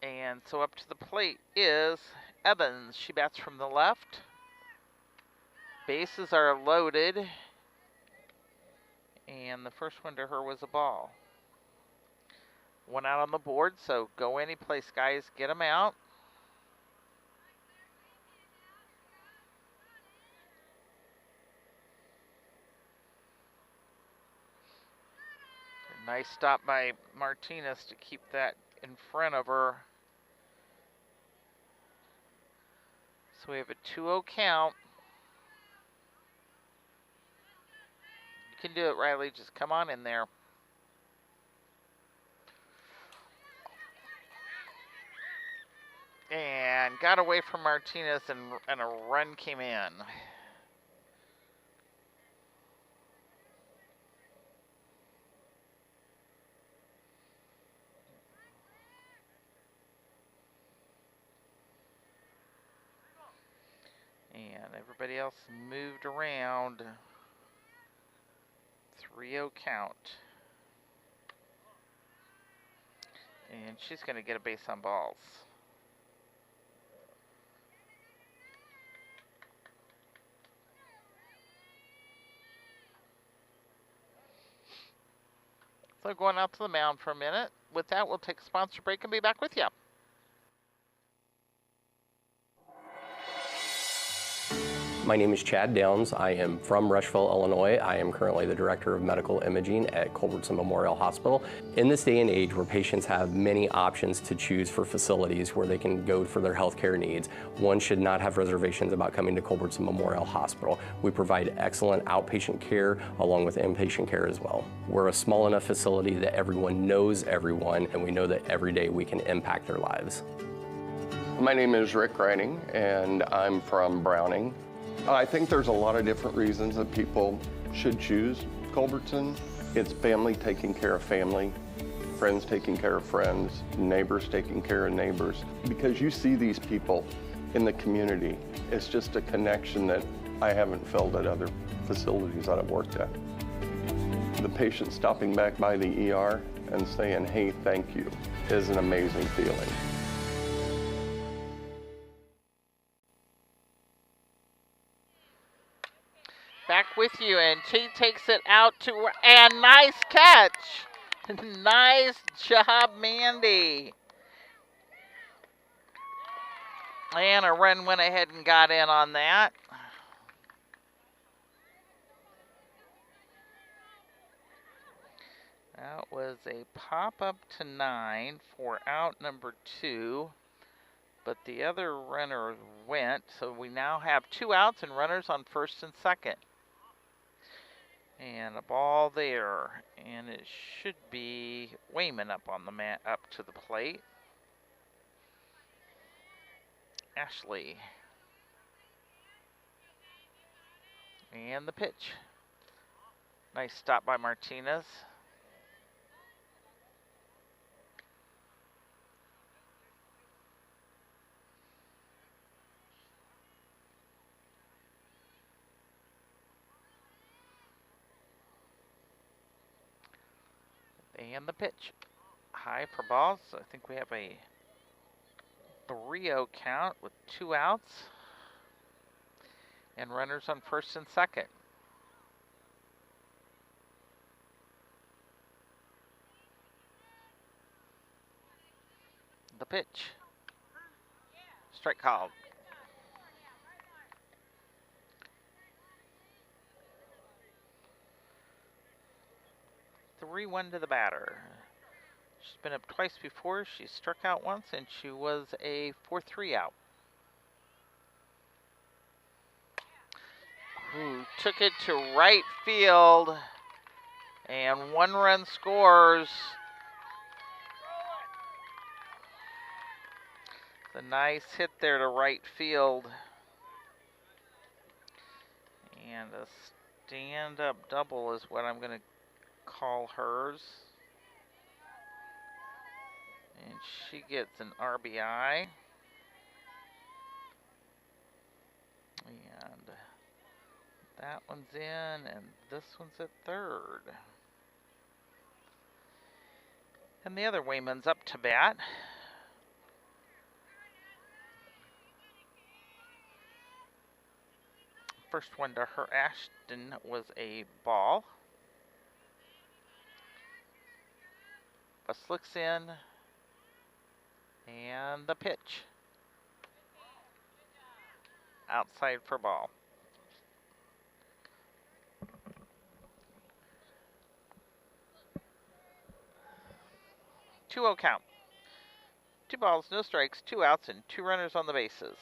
And so up to the plate is Evans. She bats from the left. Bases are loaded. And the first one to her was a ball. One out on the board, so go any place, guys. Get them out. A nice stop by Martinez to keep that in front of her. So we have a 2-0 count. You can do it, Riley. Just come on in there. And got away from Martinez, and a run came in. And everybody else moved around. 3-0 count. And she's going to get a base on balls. So going out to the mound for a minute. With that, we'll take a sponsor break and be back with you. My name is Chad Downs. I am from Rushville, Illinois. I am currently the Director of Medical Imaging at Culbertson Memorial Hospital. In this day and age where patients have many options to choose for facilities where they can go for their healthcare needs, one should not have reservations about coming to Culbertson Memorial Hospital. We provide excellent outpatient care along with inpatient care as well. We're a small enough facility that everyone knows everyone, and we know that every day we can impact their lives. My name is Rick Riding, and I'm from Browning. I think there's a lot of different reasons that people should choose Culbertson. It's family taking care of family, friends taking care of friends, neighbors taking care of neighbors. Because you see these people in the community, it's just a connection that I haven't felt at other facilities that I've worked at. The patient stopping back by the ER and saying, "Hey, thank you," is an amazing feeling. Back with you, and she takes it out to, and nice catch. Nice job, Mandy. And a run went ahead and got in on that. That was a pop up to 9 for out number 2. but the other runner went, so we now have 2 outs and runners on first and second. And a ball there, and it should be Wayman up on the mat, up to the plate. Ashley. And the pitch. Nice stop by Martinez. And the pitch. High for balls. So I think we have a 3-0 count with 2 outs. And runners on first and second. The pitch. Strike called. Three 1 to the batter. She's been up twice before. She struck out once, and she was a 4-3 out. Who took it to right field, and 1 run scores. The nice hit there to right field. And a stand-up double is what I'm going to call hers. And she gets an RBI. And that one's in, and this one's at third. And the other Wayman's up to bat. First one to her, Ashton, was a ball. A slicks in, and the pitch. Outside for ball. Two 2-0 count. 2 balls, no strikes, 2 outs, and 2 runners on the bases.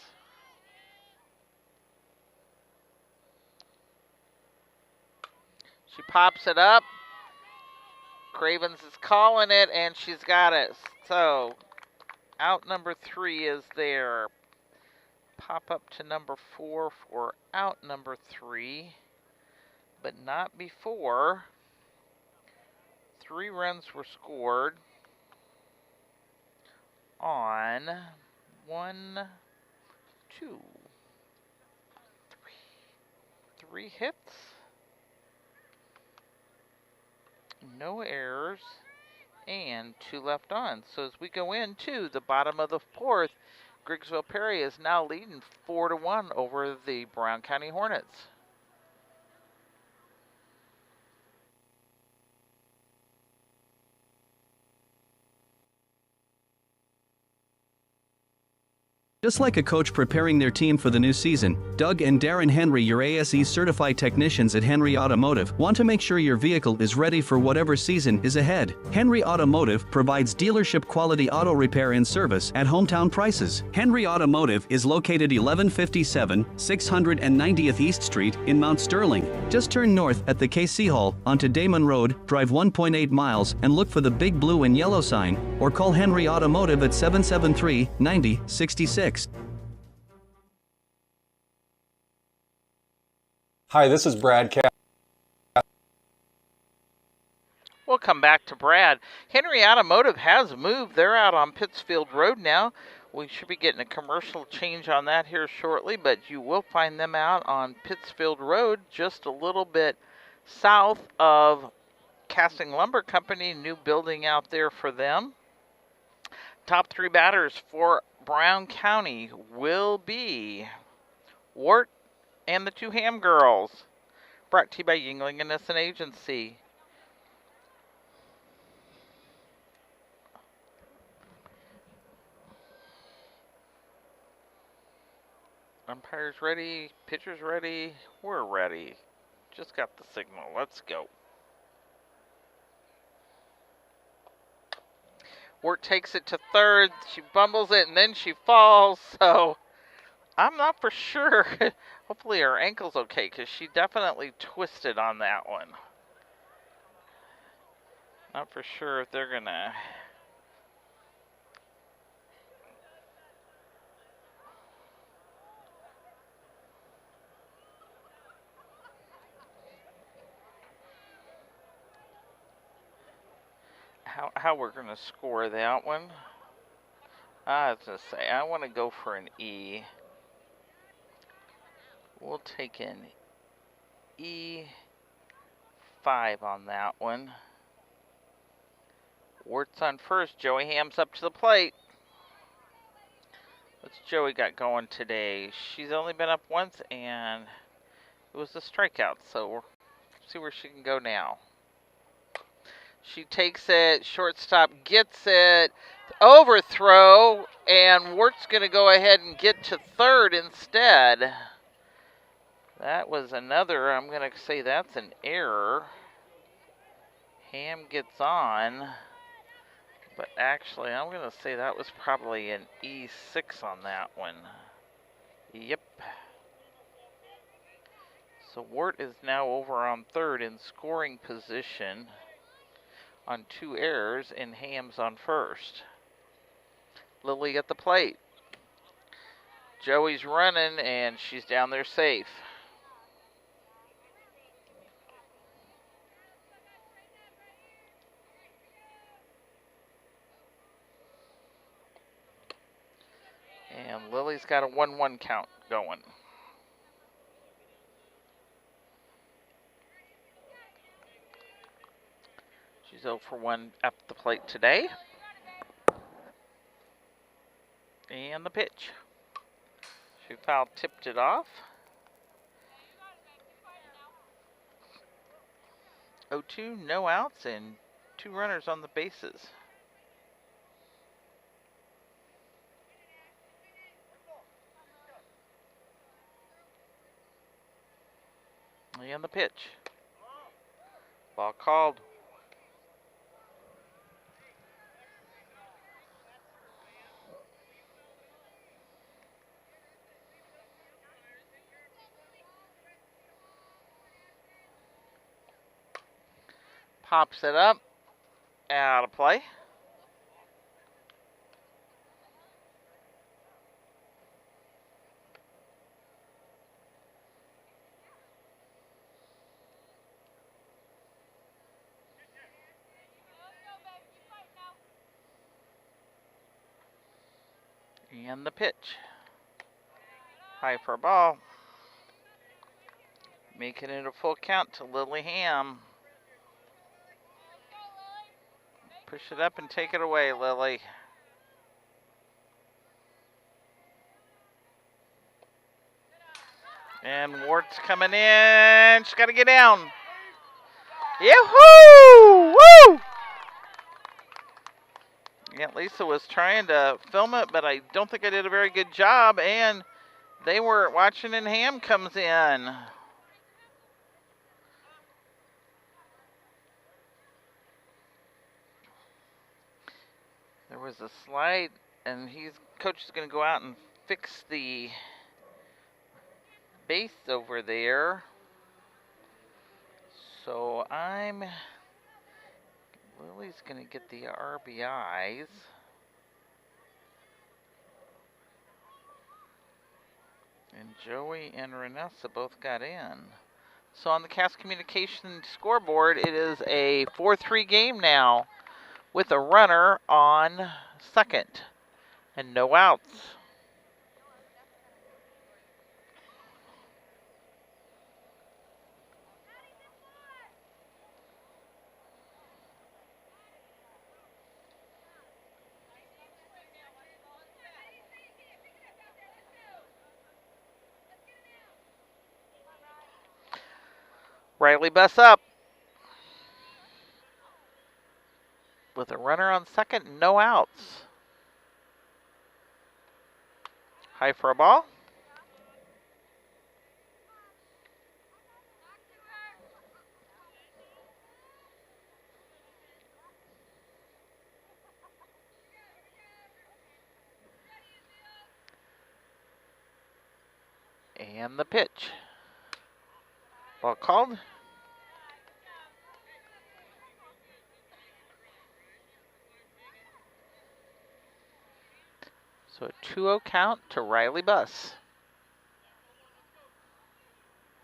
She pops it up. Cravens is calling it, and she's got it. So, out number 3 is there. Pop up to number 4 for out number 3, but not before 3 runs were scored on 1, 2, 3 hits. No errors, and 2 left on. So as we go into the bottom of the 4th, Griggsville Perry is now leading 4-1 over the Brown County Hornets. Just like a coach preparing their team for the new season, Doug and Darren Henry, your ASE certified technicians at Henry Automotive, want to make sure your vehicle is ready for whatever season is ahead. Henry Automotive provides dealership quality auto repair and service at hometown prices. Henry Automotive is located 1157 690th East Street in Mount Sterling. Just turn north at the KC Hall onto Damon Road, drive 1.8 miles, and look for the big blue and yellow sign, or call Henry Automotive at 773-9066. Hi, this is Brad Cap. We'll come back to Brad. Henry Automotive has moved. They're out on Pittsfield Road now. We should be getting a commercial change on that here shortly, but you will find them out on Pittsfield Road, just a little bit south of Casting Lumber Company. New building out there for them. Top 3 batters for Brown County will be Wart and the 2 Ham Girls. Brought to you by Yingling & Nissen Agency. Umpire's ready, pitcher's ready, we're ready. Just got the signal, let's go. Wart takes it to third. She bumbles it, and then she falls. So I'm not for sure. Hopefully her ankle's okay, because she definitely twisted on that one. Not for sure if they're going to... How we're going to score that one. I was going to say, I want to go for an E. We'll take an E5 on that one. Wart's on first. Joey Ham's up to the plate. What's Joey got going today? She's only been up once, and it was a strikeout. So we'll see where she can go now. She takes it. Shortstop gets it. Overthrow, and Wart's going to go ahead and get to third instead. That was another, I'm going to say that's an error. Ham gets on, but actually I'm going to say that was probably an E6 on that one. Yep. So Wart is now over on third in scoring position on 2 errors, and Ham's on first. Lily at the plate. Joey's running, and she's down there safe. And Lily's got a 1-1 count going. She's 0 for 1 at the plate today. And the pitch. She foul tipped it off. 0-2, no outs, and 2 runners on the bases. And the pitch. Ball called. Pops it up. Out of play. And the pitch. High for a ball. Making it a full count to Lily Ham. Push it up and take it away, Lily. And Wart's coming in. She's got to get down. Yahoo! Woo! Yeah, Lisa was trying to film it, but I don't think I did a very good job. And they were watching, and Ham comes in. There was a slide, and coach is going to go out and fix the base over there. So Lily's going to get the RBIs. And Joey and Renessa both got in. So on the Cast Communication scoreboard, it is a 4-3 game now with a runner on second and no outs. Riley busts up with a runner on second, no outs. High for a ball. And the pitch. Ball called. So a 2-0 count to Riley Buss.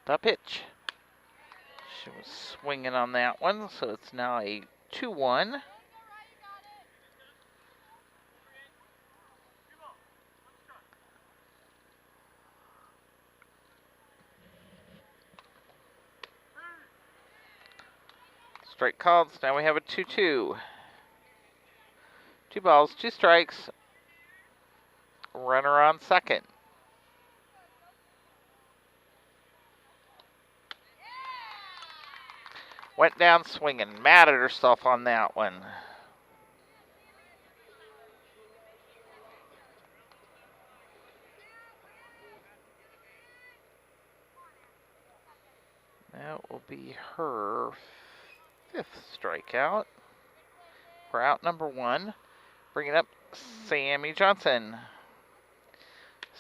The pitch. She was swinging on that one, so it's now a 2-1. Strike called, so now we have a 2-2. 2 balls, 2 strikes. Runner on second. Went down swinging, mad at herself on that one. That will be her 5th strikeout. For out number 1, bringing up Sammy Johnson.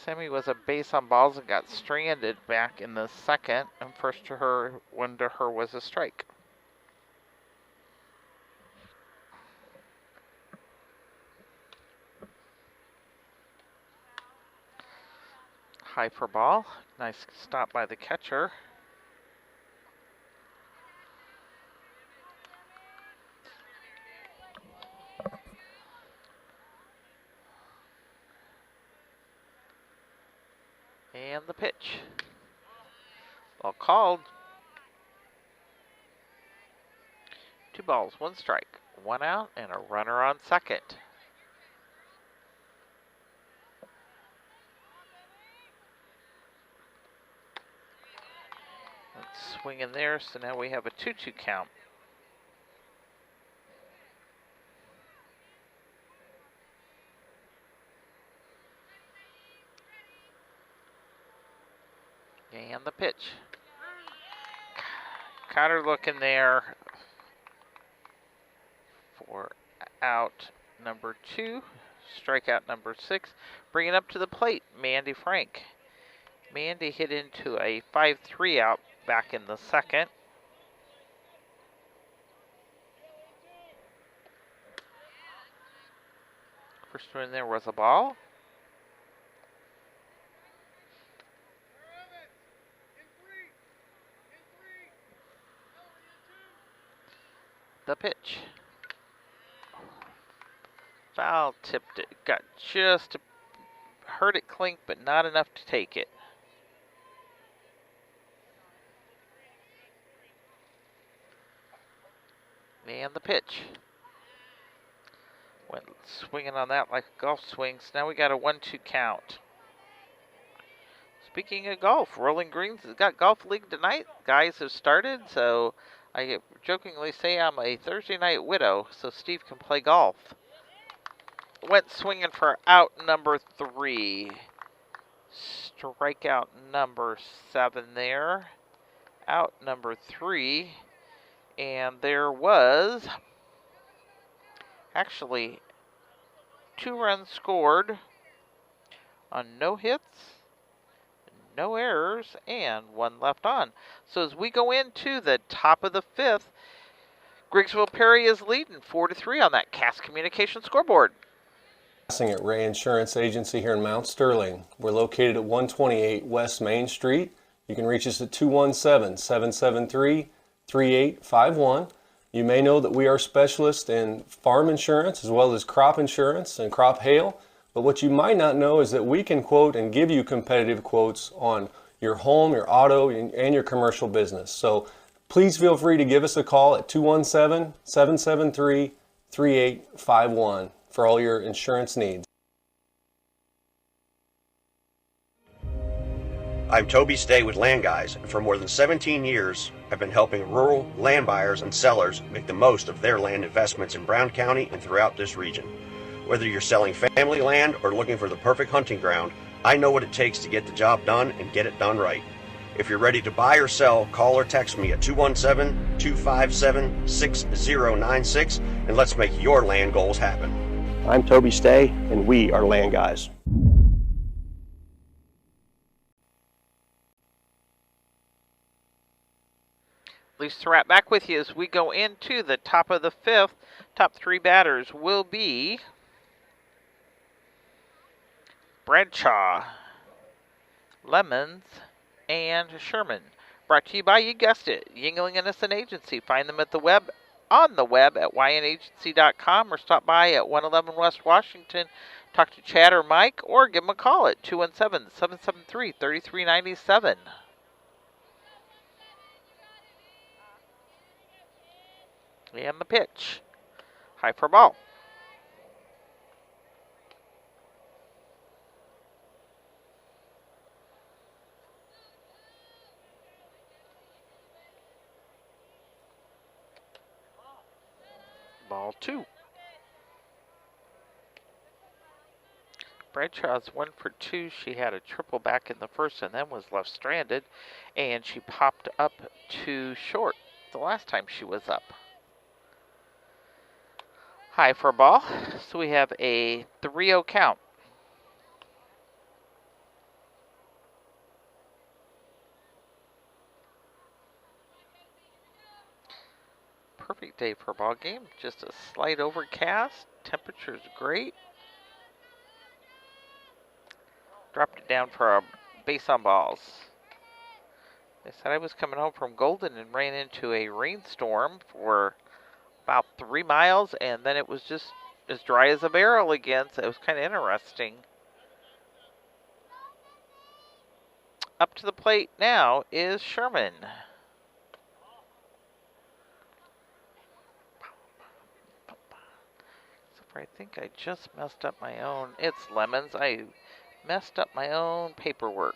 Sammy was a base on balls and got stranded back in the 2nd, and first to her, one to her was a strike. High for ball. Nice stop by the catcher. And the pitch. Ball called. 2 balls, 1 strike, 1 out, and a runner on second. Let's swing in there, so now we have a 2-2 count. And the pitch. Caught her looking there for out number 2, strikeout number 6. Bringing up to the plate, Mandy Frank. Mandy hit into a 5-3 out back in the 2nd. First one there was a ball. The pitch. Foul tipped it. Got just heard it clink, but not enough to take it. And the pitch. Went swinging on that like a golf swing. So now we got a 1-2 count. Speaking of golf, Rolling Greens has got golf league tonight. Guys have started, so I jokingly say I'm a Thursday night widow, so Steve can play golf. Went swinging for out number 3. Strikeout number 7 there. Out number 3. And there was actually 2 runs scored on no hits, no errors, and 1 left on. So as we go into the top of the 5th, Griggsville Perry is leading 4-3 on that Cass Communication scoreboard. At Ray Insurance Agency here in Mount Sterling. We're located at 128 West Main Street. You can reach us at 217-773-3851. You may know that we are specialists in farm insurance as well as crop insurance and crop hail. But what you might not know is that we can quote and give you competitive quotes on your home, your auto, and your commercial business. So please feel free to give us a call at 217-773-3851 for all your insurance needs. I'm Toby Stay with Land Guys, and for more than 17 years, I've been helping rural land buyers and sellers make the most of their land investments in Brown County and throughout this region. Whether you're selling family land or looking for the perfect hunting ground, I know what it takes to get the job done and get it done right. If you're ready to buy or sell, call or text me at 217-257-6096, and let's make your land goals happen. I'm Toby Stay, and we are Land Guys. Lisa Surratt back with you as we go into the top of the 5th. Top 3 batters will be Bradshaw, Lemons, and Sherman. Brought to you by, you guessed it, Yingling & Innocent Agency. Find them at the web, on the web at ynagency.com, or stop by at 111 West Washington. Talk to Chad or Mike, or give them a call at 217-773-3397. And the pitch. High for ball. Ball 2. Bradshaw's 1 for 2. She had a triple back in the first and then was left stranded. And she popped up to short the last time she was up. High for a ball. So we have a 3-0 count. Perfect day for a ball game. Just a slight overcast. Temperature's great. Dropped it down for a base on balls. They said I was coming home from Golden and ran into a rainstorm for about 3 miles, and then it was just as dry as a barrel again, so it was kind of interesting. Up to the plate now is Sherman. I think I just messed up my own. It's Lemons. I messed up my own paperwork.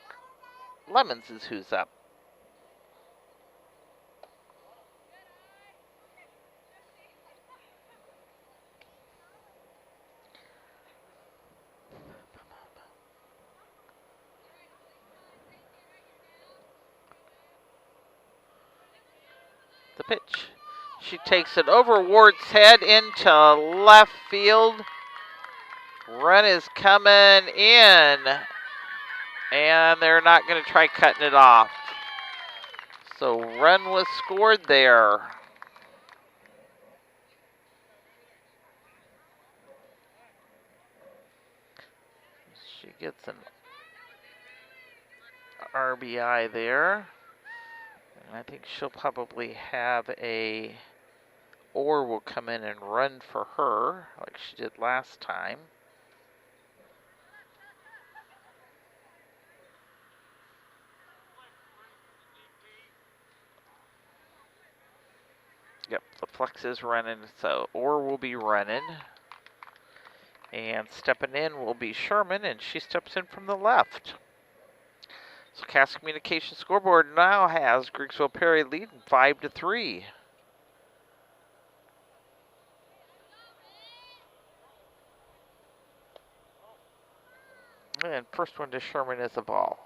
Lemons is who's up. The pitch. She takes it over Ward's head into left field. Run is coming in. And they're not going to try cutting it off. So run was scored there. She gets an RBI there. And I think she'll probably have a Orr will come in and run for her like she did last time. Yep, the flex is running, so Orr will be running. And stepping in will be Sherman, and she steps in from the left. So Cass Communications scoreboard now has Griggsville Perry leading 5-3. And first one to Sherman is a ball.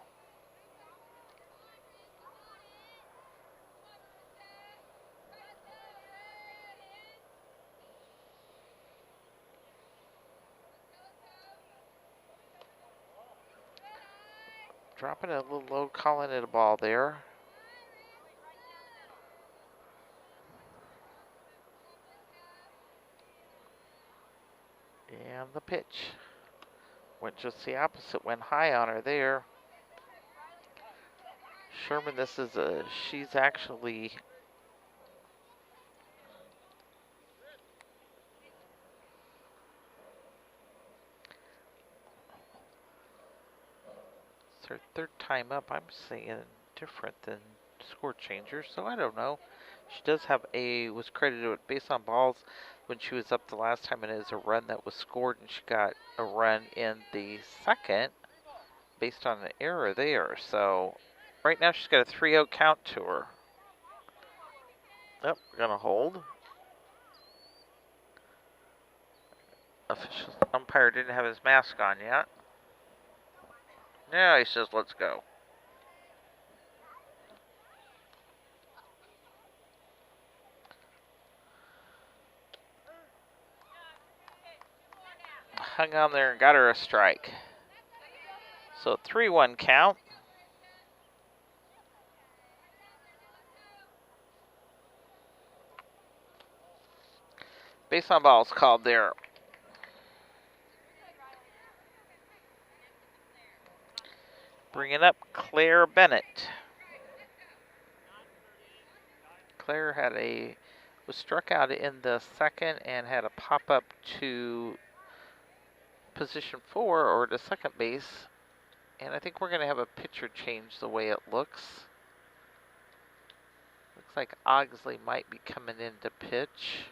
Dropping it a little low, calling it a ball there. And the pitch. Went just the opposite, went high on her there. Sherman, she's actually it's her 3rd time up. I'm saying different than score changer, so I don't know. She does have was credited with base on balls when she was up the last time, and it is a run that was scored, and she got a run in the 2nd based on an error there. So right now she's got a 3-0 count to her. Yep, we're gonna hold. Official umpire didn't have his mask on yet. Yeah, he says let's go. Hung on there and got her a strike. So 3-1 count. Base on balls called there. Bringing up Claire Bennett. Claire was struck out in the second and had a pop up to position 4 or to second base. And I think we're going to have a pitcher change the way it looks. Looks like Ogsley might be coming in to pitch.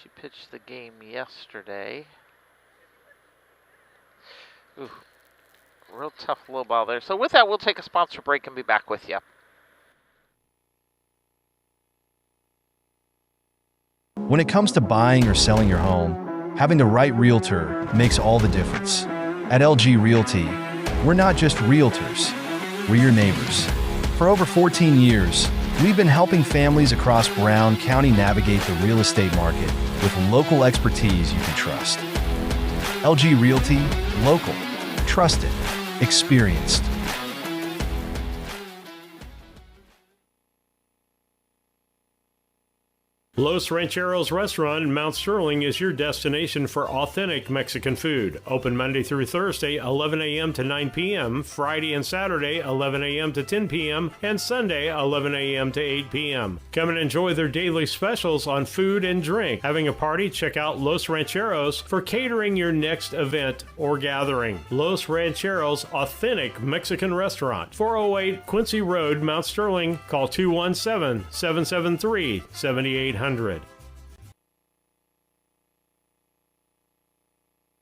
She pitched the game yesterday. Ooh, real tough low ball there. So with that, we'll take a sponsor break and be back with you. When it comes to buying or selling your home, having the right realtor makes all the difference. At LG Realty, we're not just realtors, we're your neighbors. For over 14 years, we've been helping families across Brown County navigate the real estate market with local expertise you can trust. LG Realty, local, trusted, experienced. Los Rancheros Restaurant in Mount Sterling is your destination for authentic Mexican food. Open Monday through Thursday, 11 a.m. to 9 p.m., Friday and Saturday, 11 a.m. to 10 p.m., and Sunday, 11 a.m. to 8 p.m. Come and enjoy their daily specials on food and drink. Having a party? Check out Los Rancheros for catering your next event or gathering. Los Rancheros Authentic Mexican Restaurant, 408 Quincy Road, Mount Sterling. Call 217-773-7800.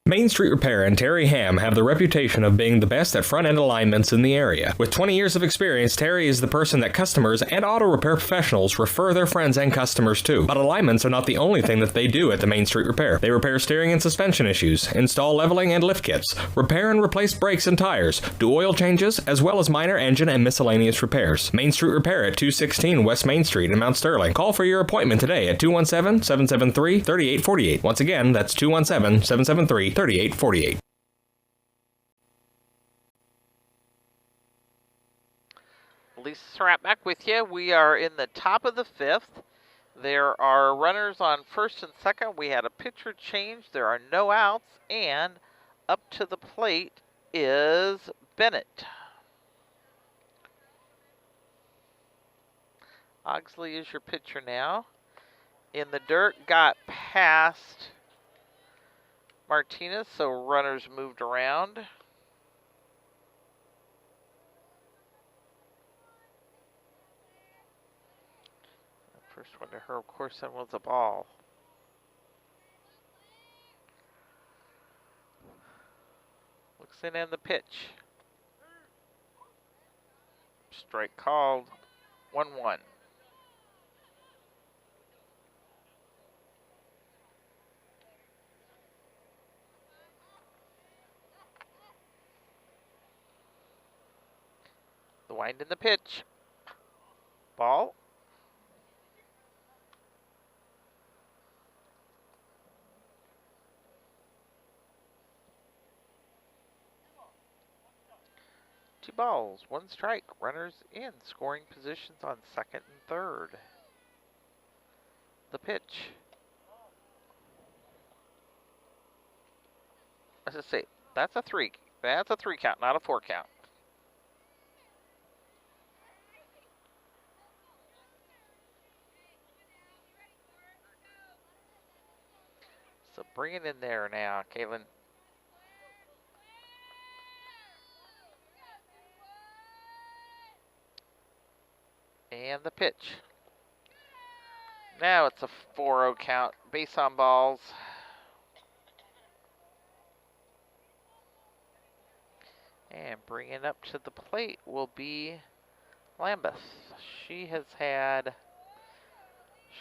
Main Street Repair and Terry Ham have the reputation of being the best at front-end alignments in the area. With 20 years of experience, Terry is the person that customers and auto repair professionals refer their friends and customers to. But alignments are not the only thing that they do at the Main Street Repair. They repair steering and suspension issues, install leveling and lift kits, repair and replace brakes and tires, do oil changes, as well as minor engine and miscellaneous repairs. Main Street Repair at 216 West Main Street in Mount Sterling. Call for your appointment today at 217-773-3848. Once again, that's 217-773-3848. Lisa Surratt back with you. We are in the top of the 5th. There are runners on first and second. We had a pitcher change. There are no outs. And up to the plate is Bennett. Ogsley is your pitcher now. In the dirt, got past Martinez, so runners moved around. First one to her, of course, that was a ball. Looks in and the pitch. Strike called. 1-1. The wind in the pitch. Ball. Two balls, one strike. Runners in. Scoring positions on second and third. The pitch. Let's just say, that's a 3. That's a 3 count, not a 4 count. So bring it in there now, Kaylin. And the pitch. Now it's a 4-0 count. Base on balls. And bringing up to the plate will be Lambeth. She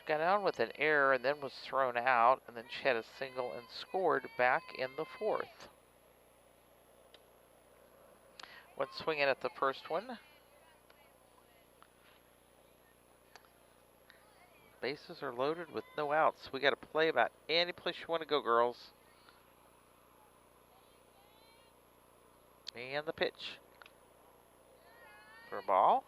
got on with an error and then was thrown out, and then she had a single and scored back in the 4th. Went swinging at the first one. Bases are loaded with no outs. We got to play about any place you want to go, girls. And the pitch. For a ball.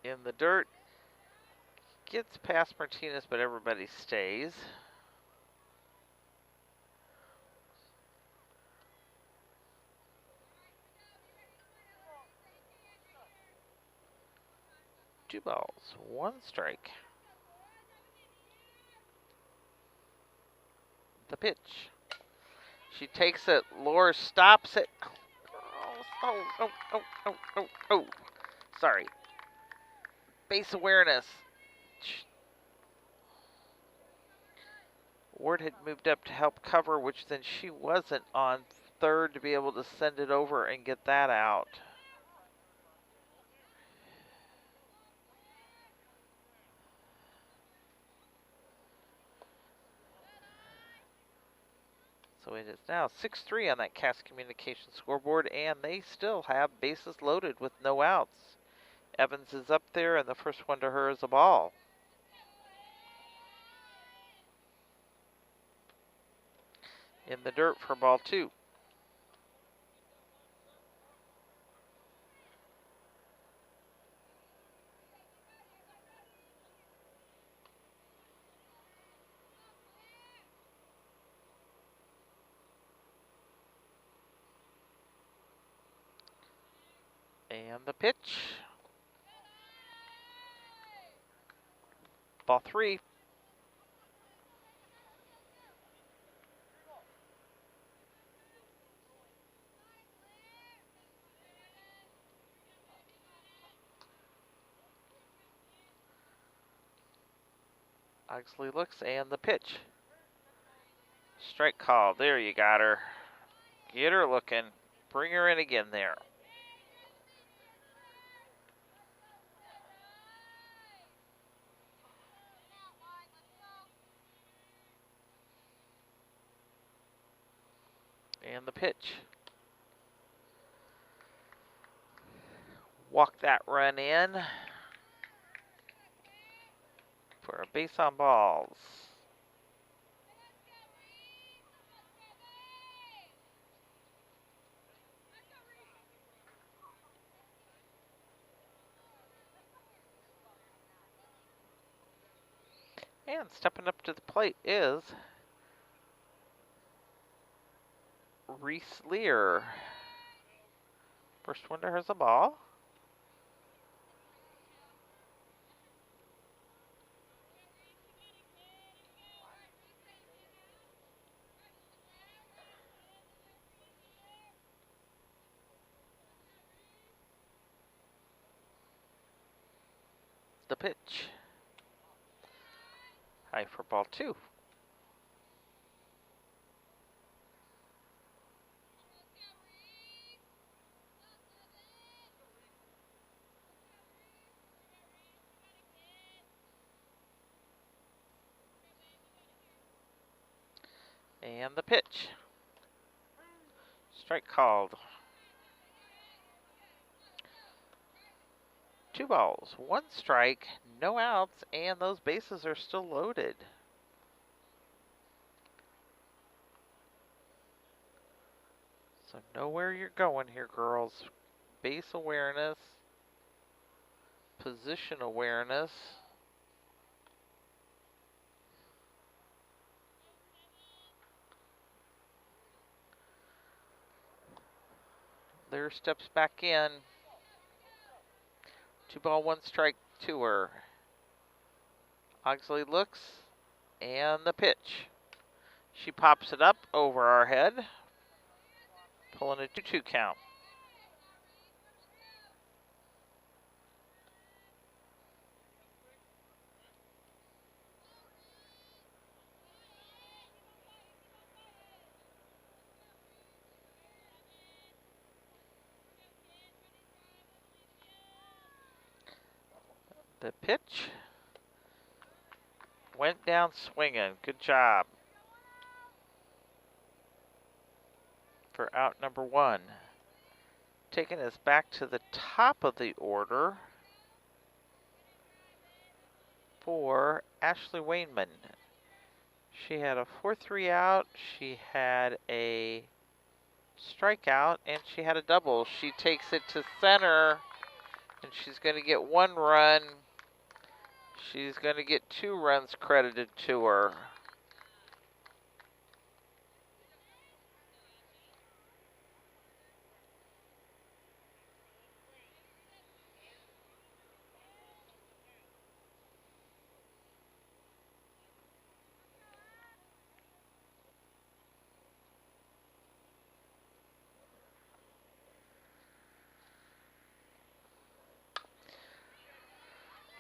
In the dirt. Gets past Martinez, but everybody stays. Two balls, one strike. The pitch. She takes it. Laura stops it. Oh. Sorry. Base awareness. Ward had moved up to help cover, which then she wasn't on third to be able to send it over and get that out. So it is now 6-3 on that Cass Communication scoreboard, and they still have bases loaded with no outs. Evans is up there, and the first one to her is a ball. In the dirt for ball 2. And the pitch. Ball 3. Oxley looks, and the pitch. Strike call. There, you got her. Get her looking. Bring her in again there. And the pitch. Walk that run in for a base on balls. And stepping up to the plate is Reese Lear. First one to her is a ball. The pitch. High for ball 2. And the pitch. Strike called. 2 balls, 1 strike, no outs, and those bases are still loaded. So know where you're going here, girls. Base awareness, position awareness. Lear steps back in. 2 ball, 1 strike to her. Oxley looks, and the pitch. She pops it up over our head, pulling a 2-2 count. The pitch went down swinging. Good job. for out number 1. Taking us back to the top of the order for Ashley Wainman. She had a 4-3 out, she had a strikeout, and she had a double. She takes it to center, and she's going to get 1 run. She's going to get 2 runs credited to her.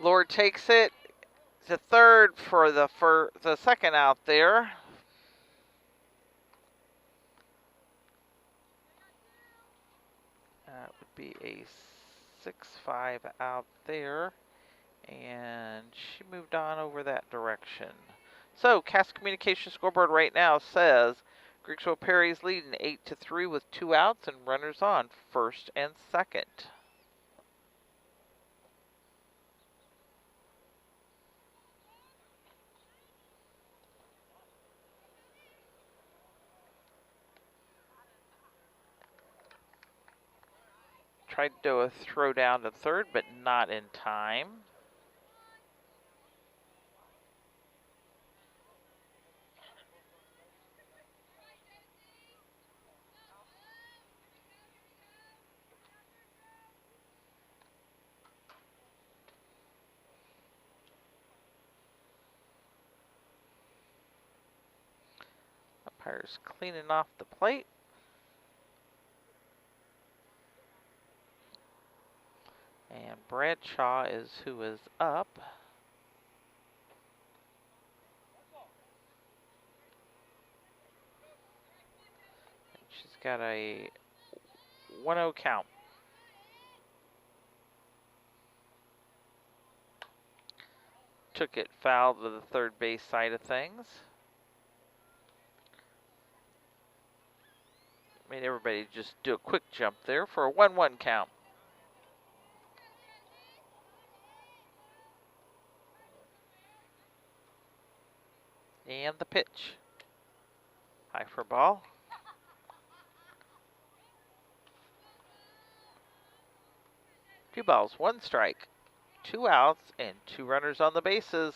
Lord takes it to third for the second out there. That would be a 6-5 out there, and she moved on over that direction. So, Cast Communication scoreboard right now says Griggsville Perry's leading 8-3 with 2 outs and runners on first and second. Tried to do a throw down to third, but not in time. Umpire's cleaning off the plate. And Bradshaw is who is up. And she's got a 1-0 count. Took it foul to the third base side of things. Made everybody just do a quick jump there for a 1-1 count. And the pitch. High for ball. Two balls, 1 strike, 2 outs, and 2 runners on the bases.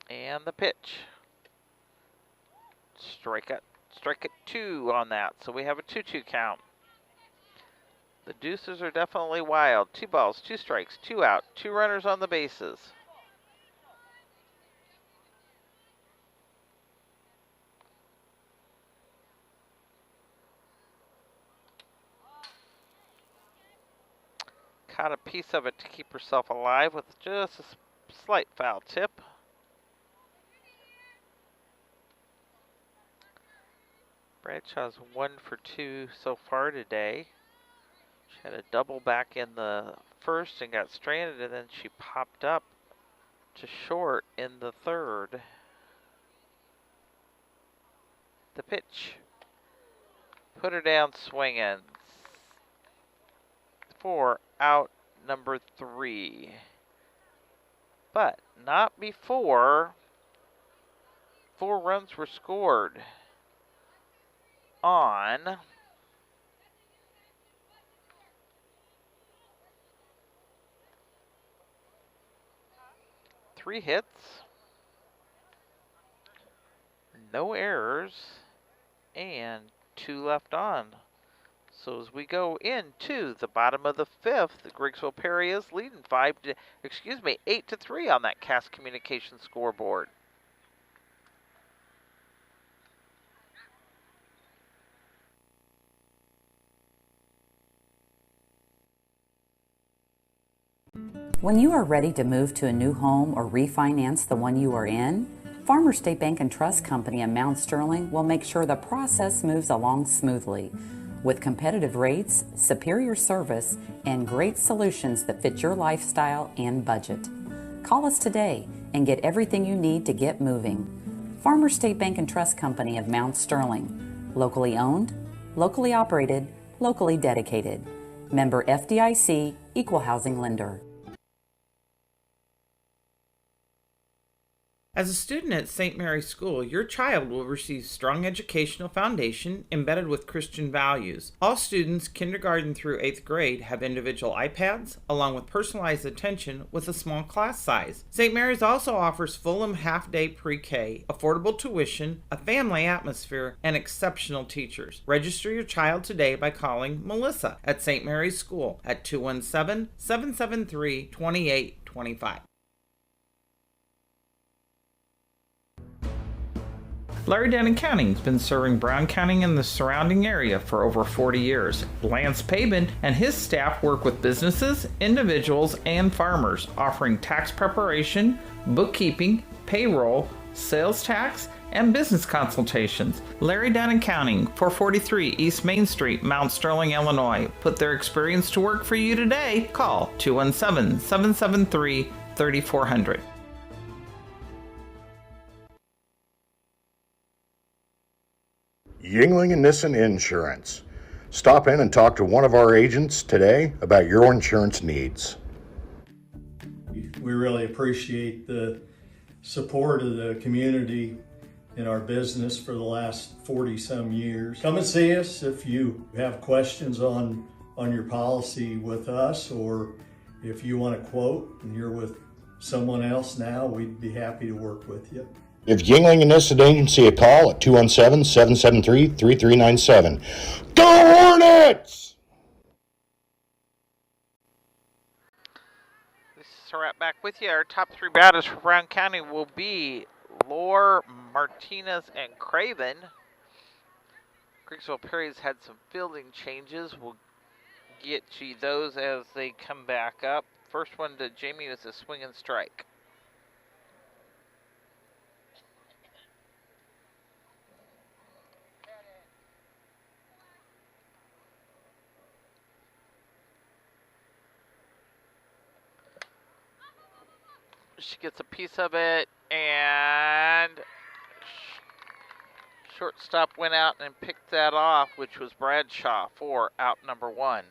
And the pitch. Strike it 2 on that, so we have a 2-2 count. The deuces are definitely wild. 2 balls, 2 strikes, 2 out, 2 runners on the bases. Caught a piece of it to keep herself alive with just a slight foul tip. Bradshaw's 1 for 2 so far today. She had a double back in the first and got stranded, and then she popped up to short in the third. The pitch. Put her down swinging. For out number 3. But not before 4 runs were scored on three hits, no errors, and 2 left on. So as we go into the bottom of the 5th, the Griggsville Perry is leading 8-3 on that Cast Communication scoreboard. When you are ready to move to a new home or refinance the one you are in, Farmers State Bank and Trust Company in Mount Sterling will make sure the process moves along smoothly. With competitive rates, superior service, and great solutions that fit your lifestyle and budget. Call us today and get everything you need to get moving. Farmers State Bank and Trust Company of Mount Sterling. Locally owned, locally operated, locally dedicated. Member FDIC, Equal Housing Lender. As a student at St. Mary's School, your child will receive strong educational foundation embedded with Christian values. All students, kindergarten through 8th grade, have individual iPads, along with personalized attention with a small class size. St. Mary's also offers Fulham half-day pre-K, affordable tuition, a family atmosphere, and exceptional teachers. Register your child today by calling Melissa at St. Mary's School at 217-773-2825. Larry Dent Accounting has been serving Brown County and the surrounding area for over 40 years. Lance Pabin and his staff work with businesses, individuals, and farmers, offering tax preparation, bookkeeping, payroll, sales tax, and business consultations. Larry Dent Accounting, 443 East Main Street, Mount Sterling, Illinois. Put their experience to work for you today. Call 217-773-3400. Yingling and Nissen Insurance. Stop in and talk to one of our agents today about your insurance needs. We really appreciate the support of the community in our business for the last 40-some years. Come and see us if you have questions on your policy with us, or if you want a quote and you're with someone else now, we'd be happy to work with you. Give Yingling and Nissen Agency a call at 217-773-3397. Go Hornets! This is right back with you. Our top three batters for Brown County will be Lore, Martinez, and Craven. Griggsville Perry's had some fielding changes. We'll get you those as they come back up. First one to Jamie was a swing and strike. She gets a piece of it, and shortstop went out and picked that off, which was Bradshaw for out number one.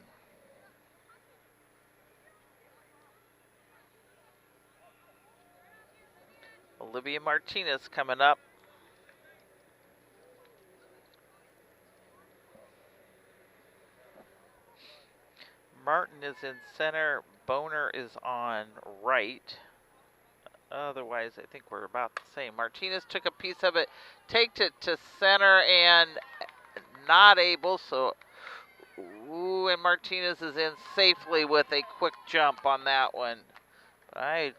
Olivia Martinez coming up. Martin is in center. Boner is on right. Otherwise, I think we're about the same. Martinez took a piece of it, taked it to center, and not able. So, and Martinez is in safely with a quick jump on that one. I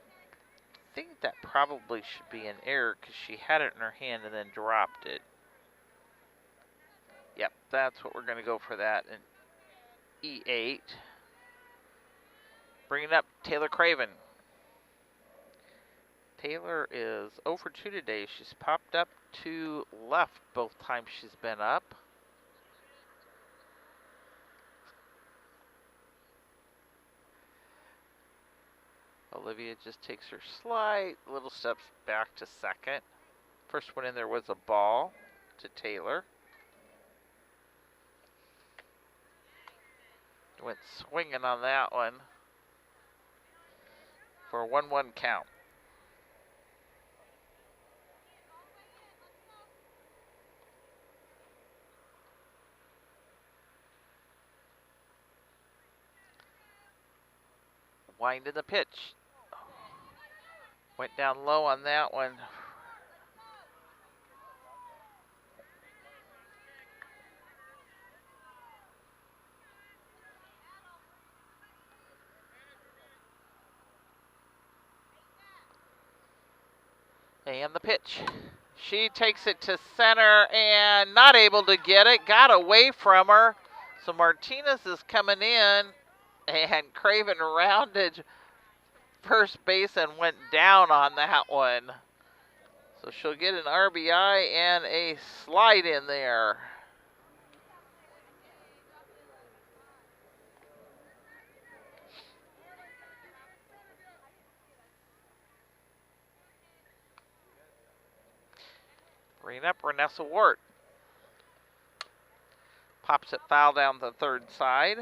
think that probably should be an error because she had it in her hand and then dropped it. Yep, that's what we're going to go for that. And E8. Bringing up Taylor Craven. Taylor is 0 for 2 today. She's popped up to left both times she's been up. Olivia just takes her slight little steps back to second. First one in there was a ball to Taylor. Went swinging on that one for a 1-1 count. Wind in the pitch. Went down low on that one. And the pitch. She takes it to center and not able to get it. Got away from her. So Martinez is coming in. And Craven rounded first base and went down on that one. So she'll get an RBI and a slide in there. Bringing up Renessa Wart. Pops it foul down the third side.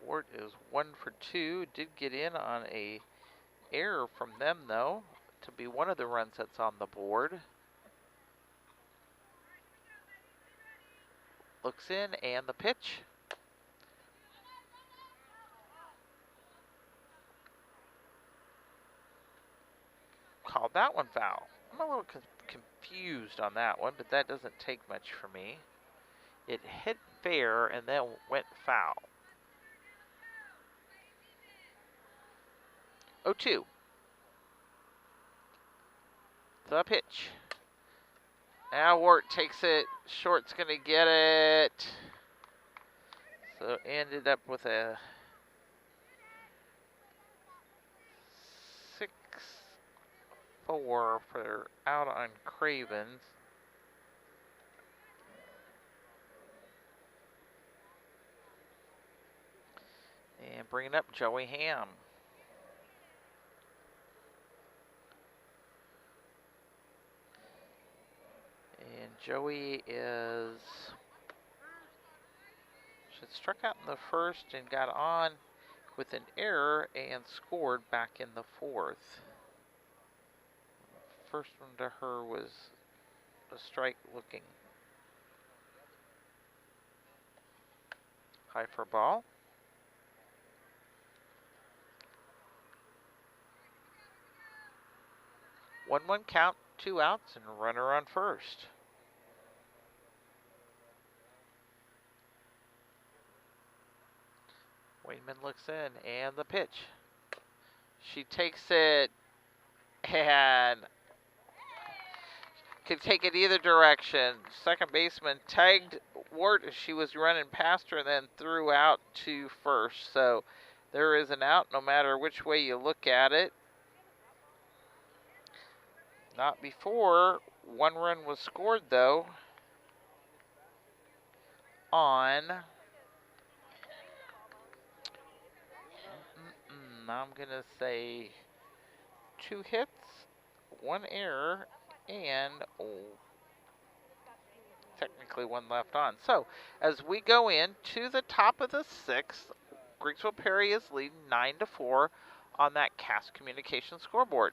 Wart is 1 for 2. Did get in on a error from them, though, to be one of the runs that's on the board. Looks in, and the pitch. Called that one foul. I'm a little confused on that one, but that doesn't take much for me. It hit fair and then went foul. 0-2. The pitch. Now Wart takes it. Short's going to get it. So ended up with a 6-4 for out on Cravens. And bringing up Joey Ham. And Joey should struck out in the first and got on with an error and scored back in the fourth. First one to her was a strike looking. High for ball. One count, 2 outs, and runner on first. Wayman looks in, and the pitch. She takes it, and could take it either direction. Second baseman tagged Wart as she was running past her and then threw out to first. So there is an out no matter which way you look at it. Not before. 1 run was scored, though, on... I'm going to say 2 hits, 1 error, and technically 1 left on. So, as we go in to the top of the 6th, Griggsville Perry is leading 9-4 on that Cass Communications scoreboard.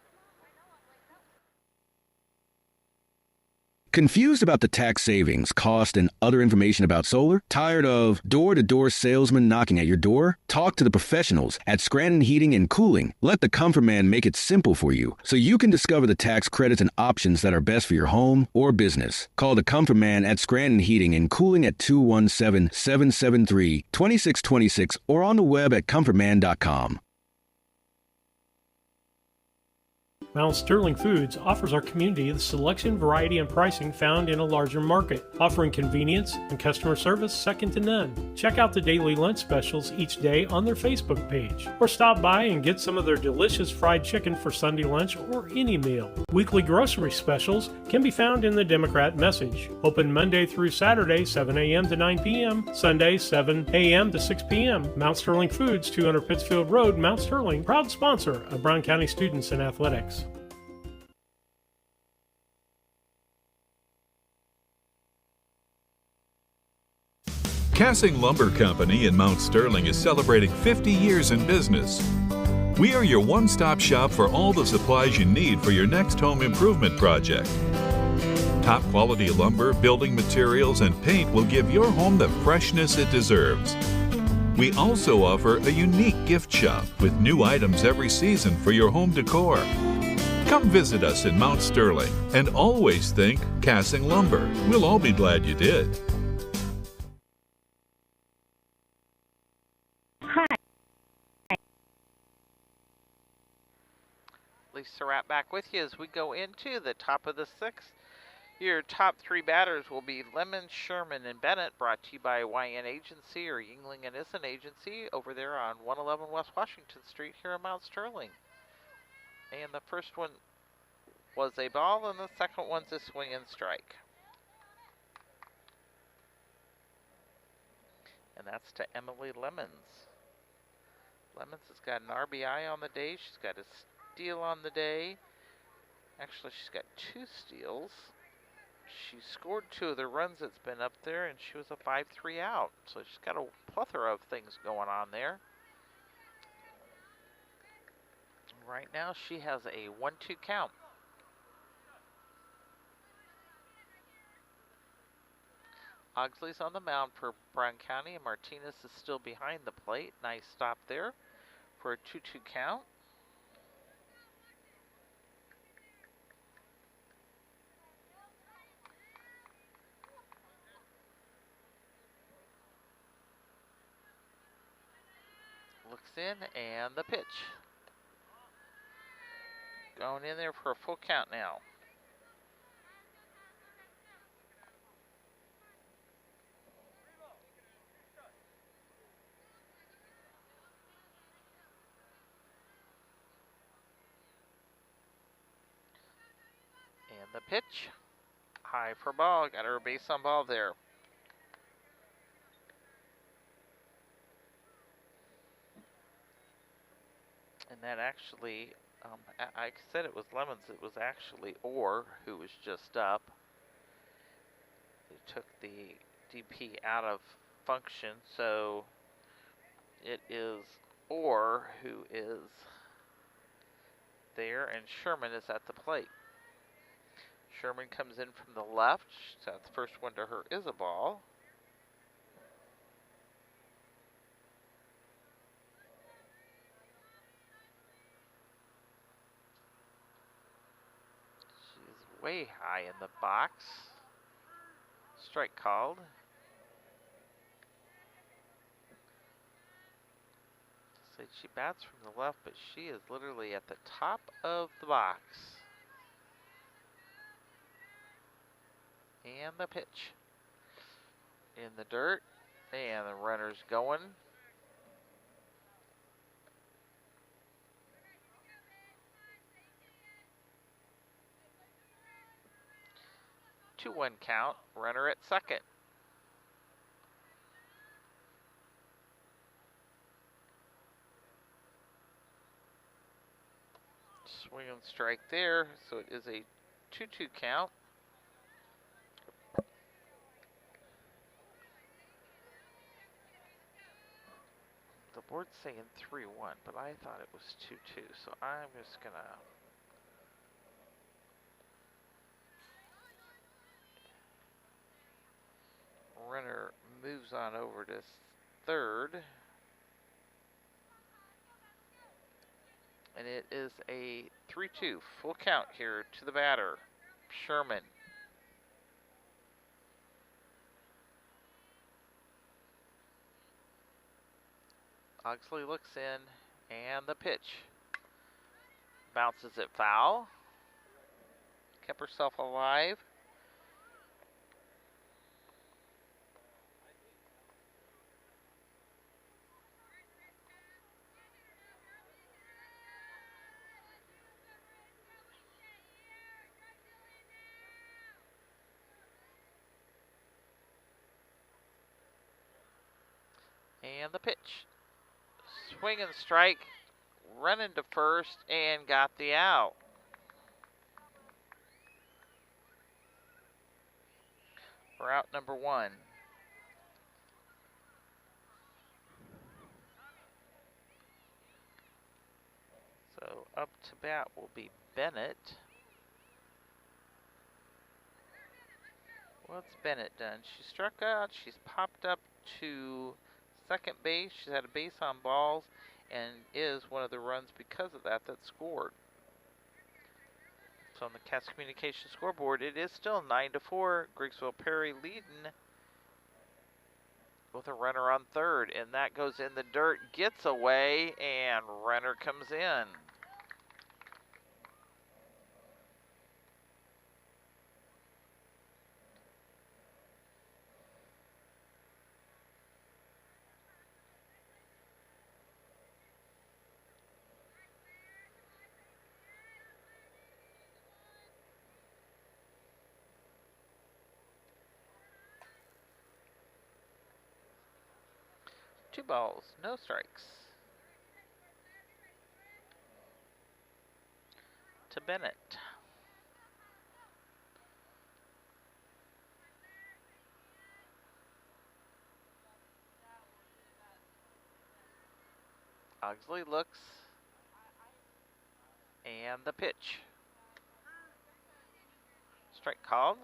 Confused about the tax savings, cost, and other information about solar? Tired of door-to-door salesmen knocking at your door? Talk to the professionals at Scranton Heating and Cooling. Let the Comfort Man make it simple for you so you can discover the tax credits and options that are best for your home or business. Call the Comfort Man at Scranton Heating and Cooling at 217-773-2626 or on the web at comfortman.com. Mount Sterling Foods offers our community the selection, variety, and pricing found in a larger market, offering convenience and customer service second to none. Check out the daily lunch specials each day on their Facebook page, or stop by and get some of their delicious fried chicken for Sunday lunch or any meal. Weekly grocery specials can be found in the Democrat Message. Open Monday through Saturday, 7 a.m. to 9 p.m., Sunday, 7 a.m. to 6 p.m. Mount Sterling Foods, 200 Pittsfield Road, Mount Sterling, proud sponsor of Brown County students in athletics. Cassing Lumber Company in Mount Sterling is celebrating 50 years in business. We are your one-stop shop for all the supplies you need for your next home improvement project. Top quality lumber, building materials, and paint will give your home the freshness it deserves. We also offer a unique gift shop with new items every season for your home decor. Come visit us in Mount Sterling and always think Cassing Lumber. We'll all be glad you did. Lisa Rapp back with you as we go into the top of the 6th. Your top 3 batters will be Lemon, Sherman, and Bennett, brought to you by YN Agency or Yingling and Issen Agency over there on 111 West Washington Street here in Mount Sterling. And the first one was a ball, and the second one's a swing and strike. And that's to Emily Lemons. Lemons has got an RBI on the day. She's got a steal on the day. Actually, she's got 2 steals. She scored 2 of the runs that's been up there, and she was a 5-3 out. So she's got a plethora of things going on there. Right now, she has a 1-2 count. Oxley's on the mound for Brown County, and Martinez is still behind the plate. Nice stop there for a 2-2 count. Looks in, and the pitch. Going in there for a full count now. And the pitch. High for ball. Got her base on ball there. And that actually, I said it was Lemons. It was actually Orr who was just up. They took the DP out of function, so it is Orr who is there, and Sherman is at the plate. Sherman comes in from the left, so the first one to her is a ball. She's way high in the box. Strike called. So she bats from the left, but she is literally at the top of the box. And the pitch. In the dirt. And the runner's going. Two 2-1 count. Runner at second. Swing and strike there, so it is a 2-2 count. The board's saying 3-1, but I thought it was 2-2, so I'm just gonna runner moves on over to third. And it is a 3-2, full count here to the batter, Sherman. Oxley looks in, and the pitch. Bounces it foul. Kept herself alive. And the pitch. Swing and strike. Running to first and got the out. For out number one. So up to bat will be Bennett. What's Bennett done? She struck out. She's popped up to second base. She's had a base on balls and is one of the runs because of that scored. So on the Cats Communication scoreboard, it is still 9-4. Griggsville Perry leading with a runner on third, and that goes in the dirt, gets away, and runner comes in. 2 balls, no strikes. To Bennett. Oxley looks. And the pitch. Strike called.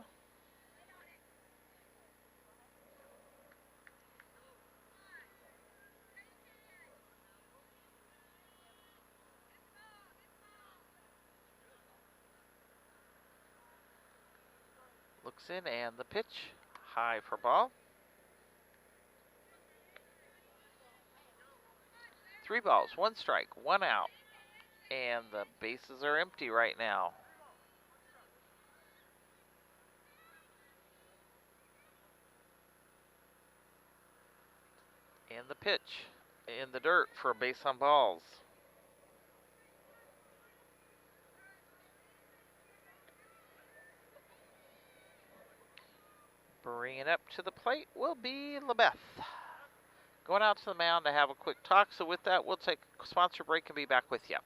Looks in and the pitch. High for ball. 3 balls, 1 strike, 1 out. And the bases are empty right now. And the pitch in the dirt for a base on balls. Bringing up to the plate will be LaBeth. Going out to the mound to have a quick talk. So with that, we'll take a sponsor break and be back with you.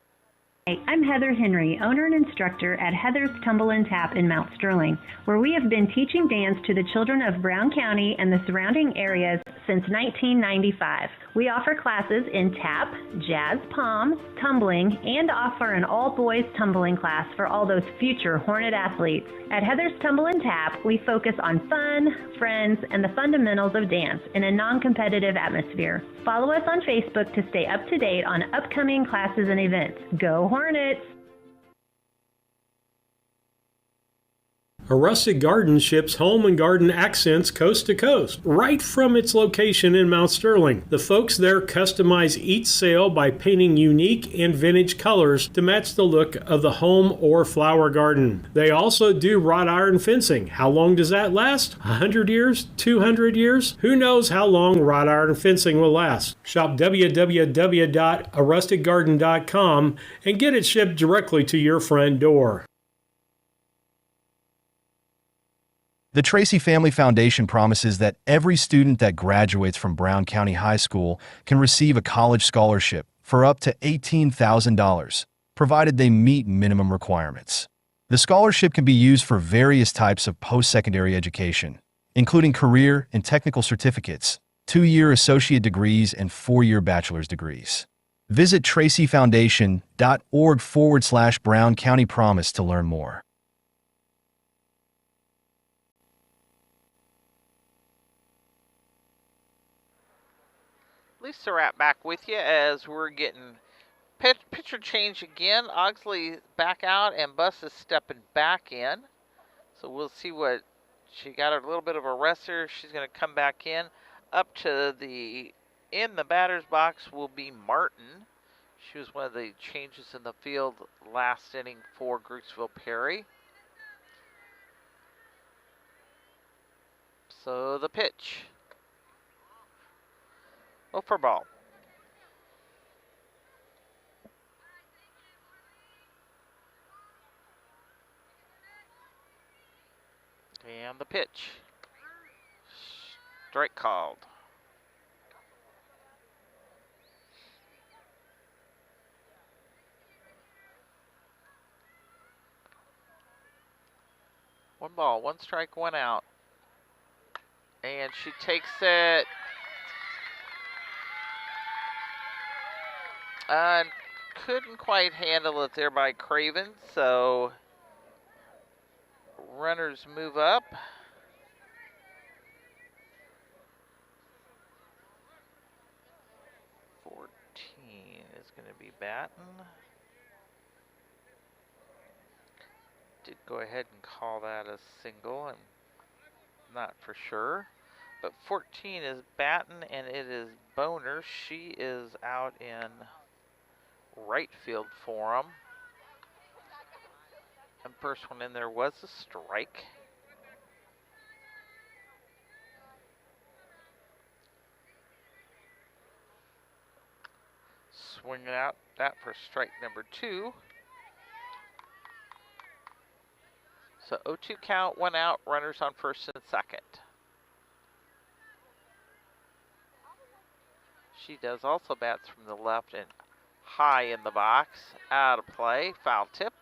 Hey, I'm Heather Henry, owner and instructor at Heather's Tumble and Tap in Mount Sterling, where we have been teaching dance to the children of Brown County and the surrounding areas since 1995. We offer classes in tap, jazz palm, tumbling, and offer an all-boys tumbling class for all those future Hornet athletes. At Heather's Tumble and Tap, we focus on fun, friends, and the fundamentals of dance in a non-competitive atmosphere. Follow us on Facebook to stay up to date on upcoming classes and events. Go Hornets! A Rustic Garden ships home and garden accents coast to coast, right from its location in Mount Sterling. The folks there customize each sail by painting unique and vintage colors to match the look of the home or flower garden. They also do wrought iron fencing. How long does that last? 100 years? 200 years? Who knows how long wrought iron fencing will last? Shop www.arusticgarden.com and get it shipped directly to your front door. The Tracy Family Foundation promises that every student that graduates from Brown County High School can receive a college scholarship for up to $18,000, provided they meet minimum requirements. The scholarship can be used for various types of post-secondary education, including career and technical certificates, 2-year associate degrees, and 4-year bachelor's degrees. Visit tracyfoundation.org/Brown County Promise to learn more. Lisa Rapp back with you as we're getting pitcher change again. Oxley back out and Buss is stepping back in. So we'll see what she got. A little bit of a rest here. She's going to come back in. Up to the in the batter's box will be Martin. She was one of the changes in the field last inning for Griggsville Perry. So the pitch. Oh, for ball. And the pitch. Strike called. One ball, 1 strike, 1 out. And she takes it. And couldn't quite handle it there by Craven, so runners move up. Is going to be Batten. Did go ahead and call that a single. I'm not for sure. But 14 is Batten, and it is Boner. She is out in right field for him. And first one in there was a strike. Swinging out that for strike number 2. So 0-2 count, 1 out, runners on first and second. She does also bats from the left and high in the box. Out of play. Foul tip.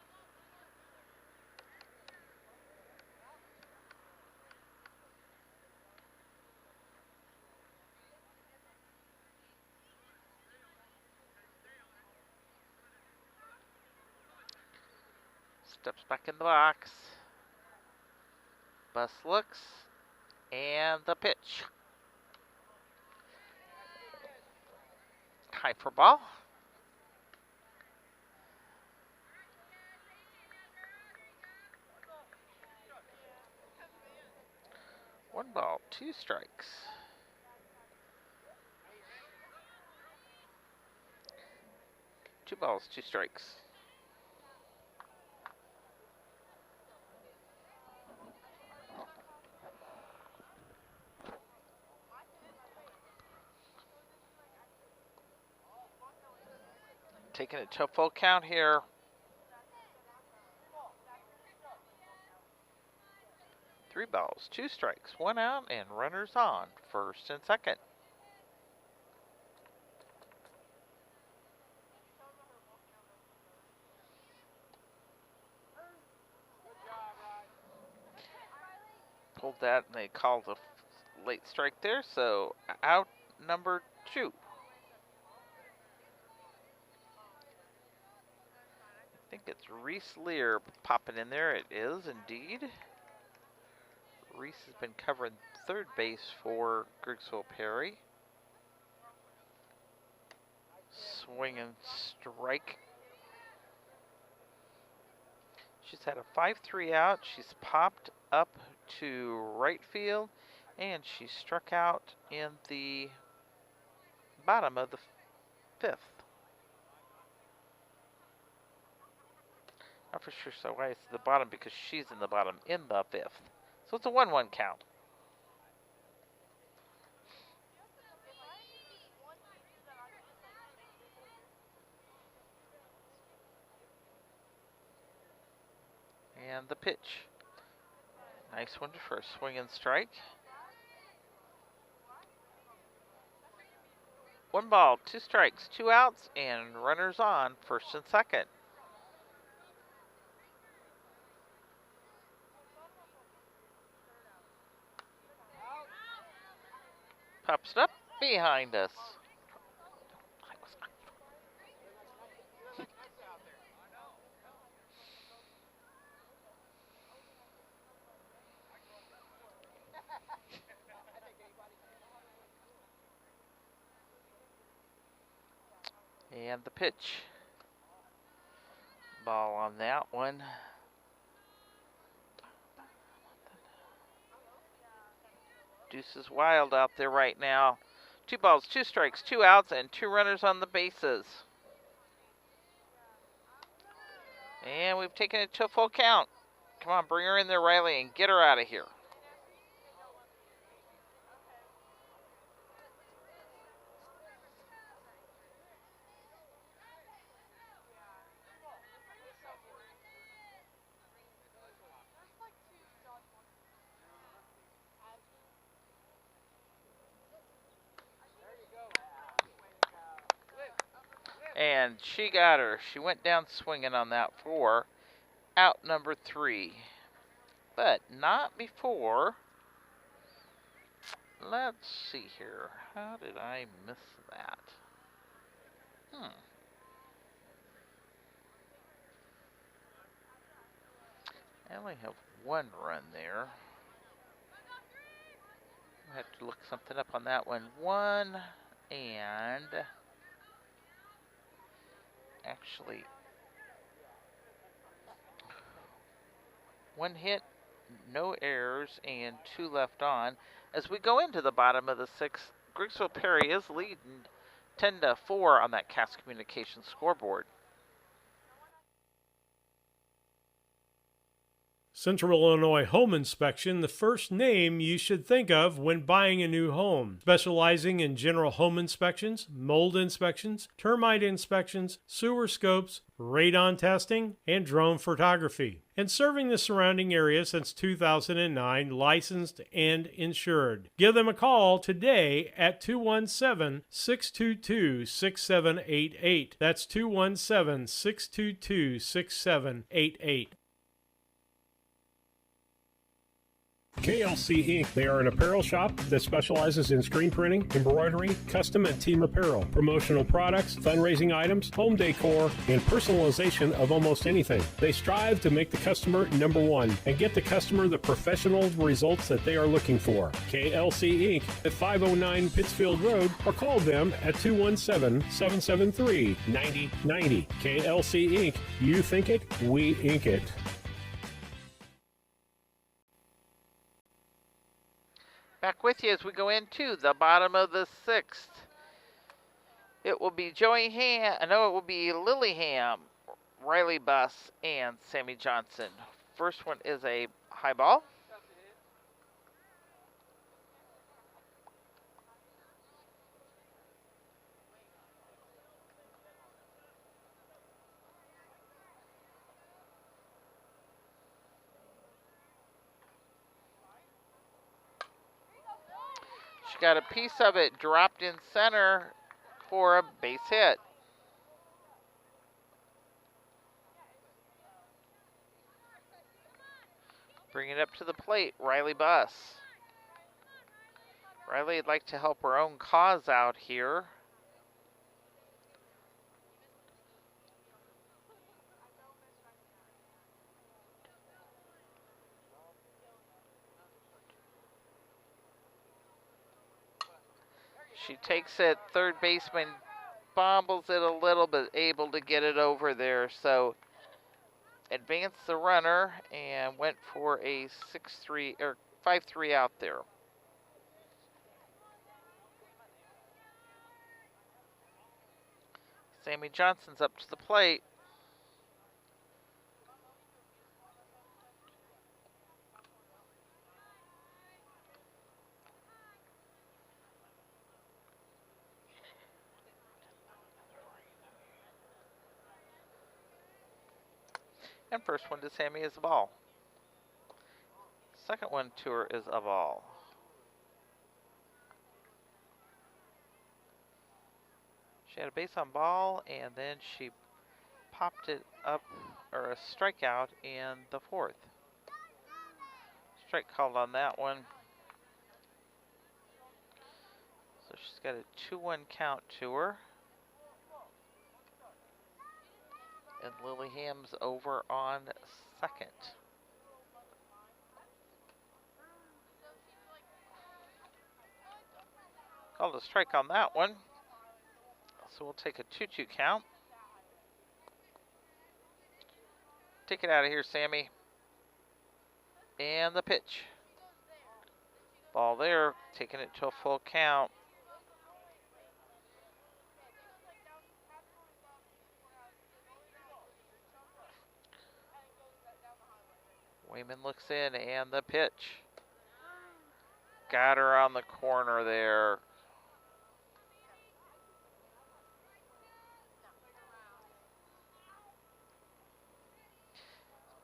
Steps back in the box. Bus looks. And the pitch. High for ball. One ball, two strikes. Two balls, two strikes. Taking it to a full count here. Three balls, two strikes, one out, and runners on, first and second. Pulled that, and they called a late strike there, so out number two. I think it's Reese Lear popping in there. It is indeed. Reese has been covering third base for Griggsville Perry. Swing and strike. She's had a 5-3 out. She's popped up to right field, and she struck out in the bottom of the fifth. Not for sure so why it's the bottom, because she's in the bottom in the fifth. So it's a 1-1 count. And the pitch. Nice one for a swing and strike. One ball, two strikes, two outs, and runners on, first and second. Pops it up behind us. And the pitch. Ball on that one. Deuce is wild out there right now. Two balls, two strikes, two outs, and two runners on the bases. And we've taken it to a full count. Come on, bring her in there, Riley, and get her out of here. And she got her. She went down swinging on that for out number three. But not before. Let's see here. How did I miss that? I only have one run there. I have to look something up on that one. One and actually one hit, no errors, and two left on. As we go into the bottom of the sixth, Griggsville Perry is leading 10-4 on that Cass Communications scoreboard. Central Illinois Home Inspection, the first name you should think of when buying a new home. Specializing in general home inspections, mold inspections, termite inspections, sewer scopes, radon testing, and drone photography. And serving the surrounding area since 2009, licensed and insured. Give them a call today at 217-622-6788. That's 217-622-6788. KLC Inc. They are an apparel shop that specializes in screen printing, embroidery, custom and team apparel, promotional products, fundraising items, home decor, and personalization of almost anything. They strive to make the customer number one and get the customer the professional results that they are looking for. KLC Inc. at 509 Pittsfield Road, or call them at 217-773-9090. KLC Inc. You think it, we ink it. Back with you as we go into the bottom of the sixth. It will be Lily Ham, Riley Buss, and Sammy Johnson. First one is a high ball. She got a piece of it dropped in center for a base hit. Bring it up to the plate, Riley Buss. Riley would like to help her own cause out here. She takes it, third baseman bobbles it a little, but able to get it over there. So advanced the runner and went for a 6-3 or 5-3 out there. Sammy Johnson's up to the plate. And first one to Sammy is a ball. Second one to her is a ball. She had a base on ball, and then she popped it up, or a strikeout in the fourth. Strike called on that one. So she's got a 2-1 count to her. And Lily Ham's over on second. Called a strike on that one. So we'll take a 2-2 count. Take it out of here, Sammy. And the pitch. Ball there, taking it to a full count. Wayman looks in, and the pitch. Got her on the corner there.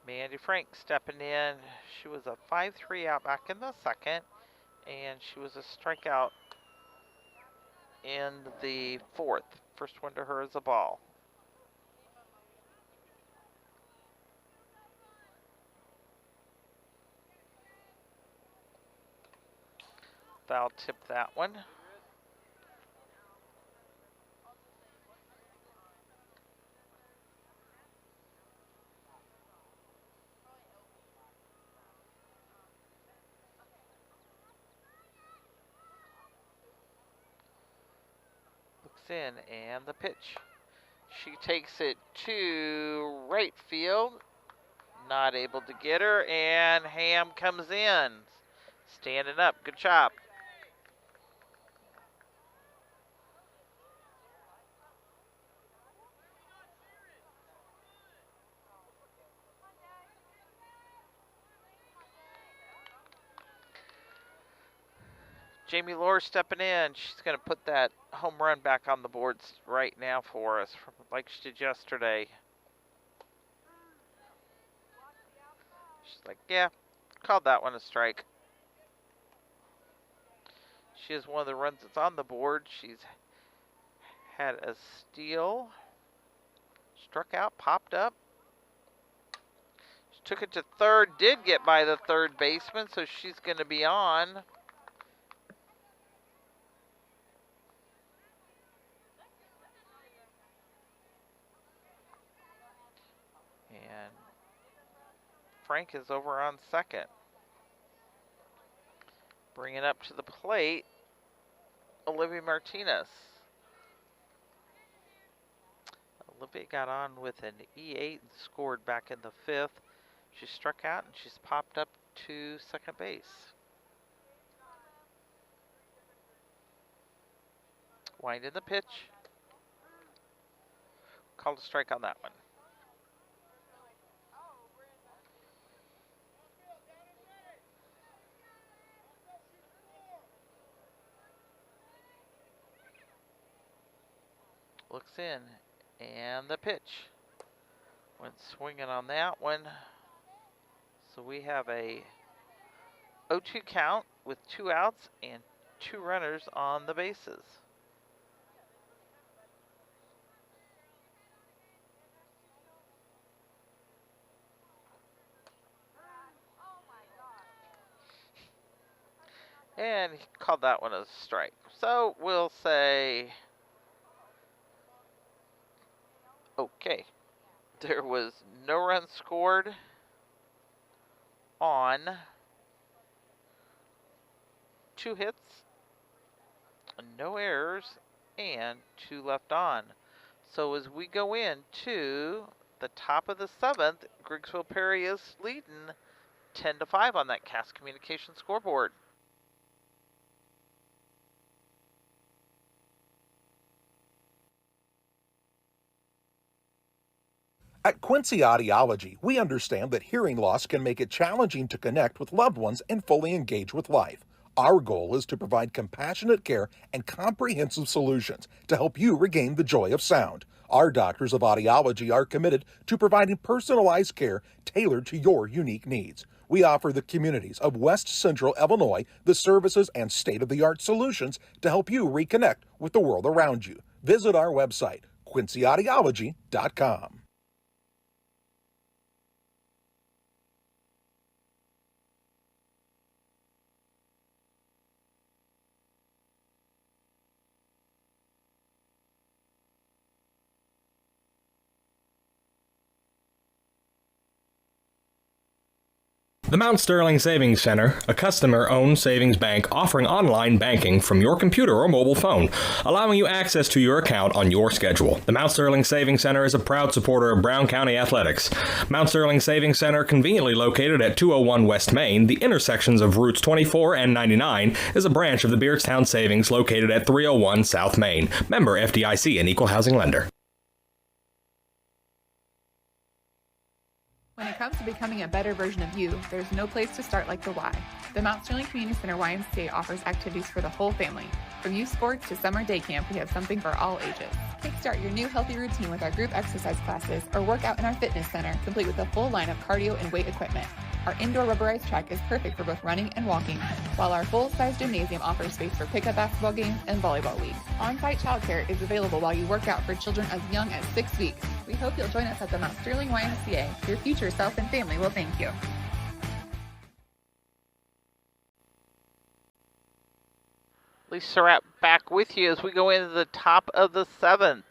Mandy Frank stepping in. She was a 5-3 out back in the second, and she was a strikeout in the fourth. First one to her is a ball. Foul tip that one. Looks in, and the pitch. She takes it to right field. Not able to get her, and Ham comes in. Standing up. Good job. Jamie Lohr stepping in. She's going to put that home run back on the boards right now for us, like she did yesterday. She's like, yeah, called that one a strike. She is one of the runs that's on the board. She's had a steal. Struck out, popped up. She took it to third, did get by the third baseman, so she's going to be on. And Frank is over on second. Bringing up to the plate, Olivia Martinez. Olivia got on with an E8 and scored back in the fifth. She struck out and she's popped up to second base. Wind in the pitch. Called a strike on that one. Looks in, and the pitch. Went swinging on that one. So we have a 0-2 count with 2 outs and 2 runners on the bases. And he called that one a strike. So we'll say, okay, there was no run scored on 2 hits, no errors, and 2 left on. So as we go into the top of the 7th, Griggsville Perry is leading 10-5 on that Cass Communications scoreboard. At Quincy Audiology, we understand that hearing loss can make it challenging to connect with loved ones and fully engage with life. Our goal is to provide compassionate care and comprehensive solutions to help you regain the joy of sound. Our doctors of audiology are committed to providing personalized care tailored to your unique needs. We offer the communities of West Central Illinois the services and state-of-the-art solutions to help you reconnect with the world around you. Visit our website, quincyaudiology.com. The Mount Sterling Savings Center, a customer-owned savings bank offering online banking from your computer or mobile phone, allowing you access to your account on your schedule. The Mount Sterling Savings Center is a proud supporter of Brown County athletics. Mount Sterling Savings Center, conveniently located at 201 West Main, the intersections of routes 24 and 99, is a branch of the Beardstown Savings located at 301 South Main. Member FDIC and Equal Housing Lender. When it comes to becoming a better version of you, there's no place to start like the Y. The Mount Sterling Community Center YMCA offers activities for the whole family. From youth sports to summer day camp, we have something for all ages. Kickstart your new healthy routine with our group exercise classes or work out in our fitness center, complete with a full line of cardio and weight equipment. Our indoor rubberized track is perfect for both running and walking, while our full-size gymnasium offers space for pickup basketball games and volleyball leagues. On-site childcare is available while you work out for children as young as 6 weeks. We hope you'll join us at the Mount Sterling YMCA. Your future self and family will thank you. Lisa Surratt back with you as we go into the top of the 7th.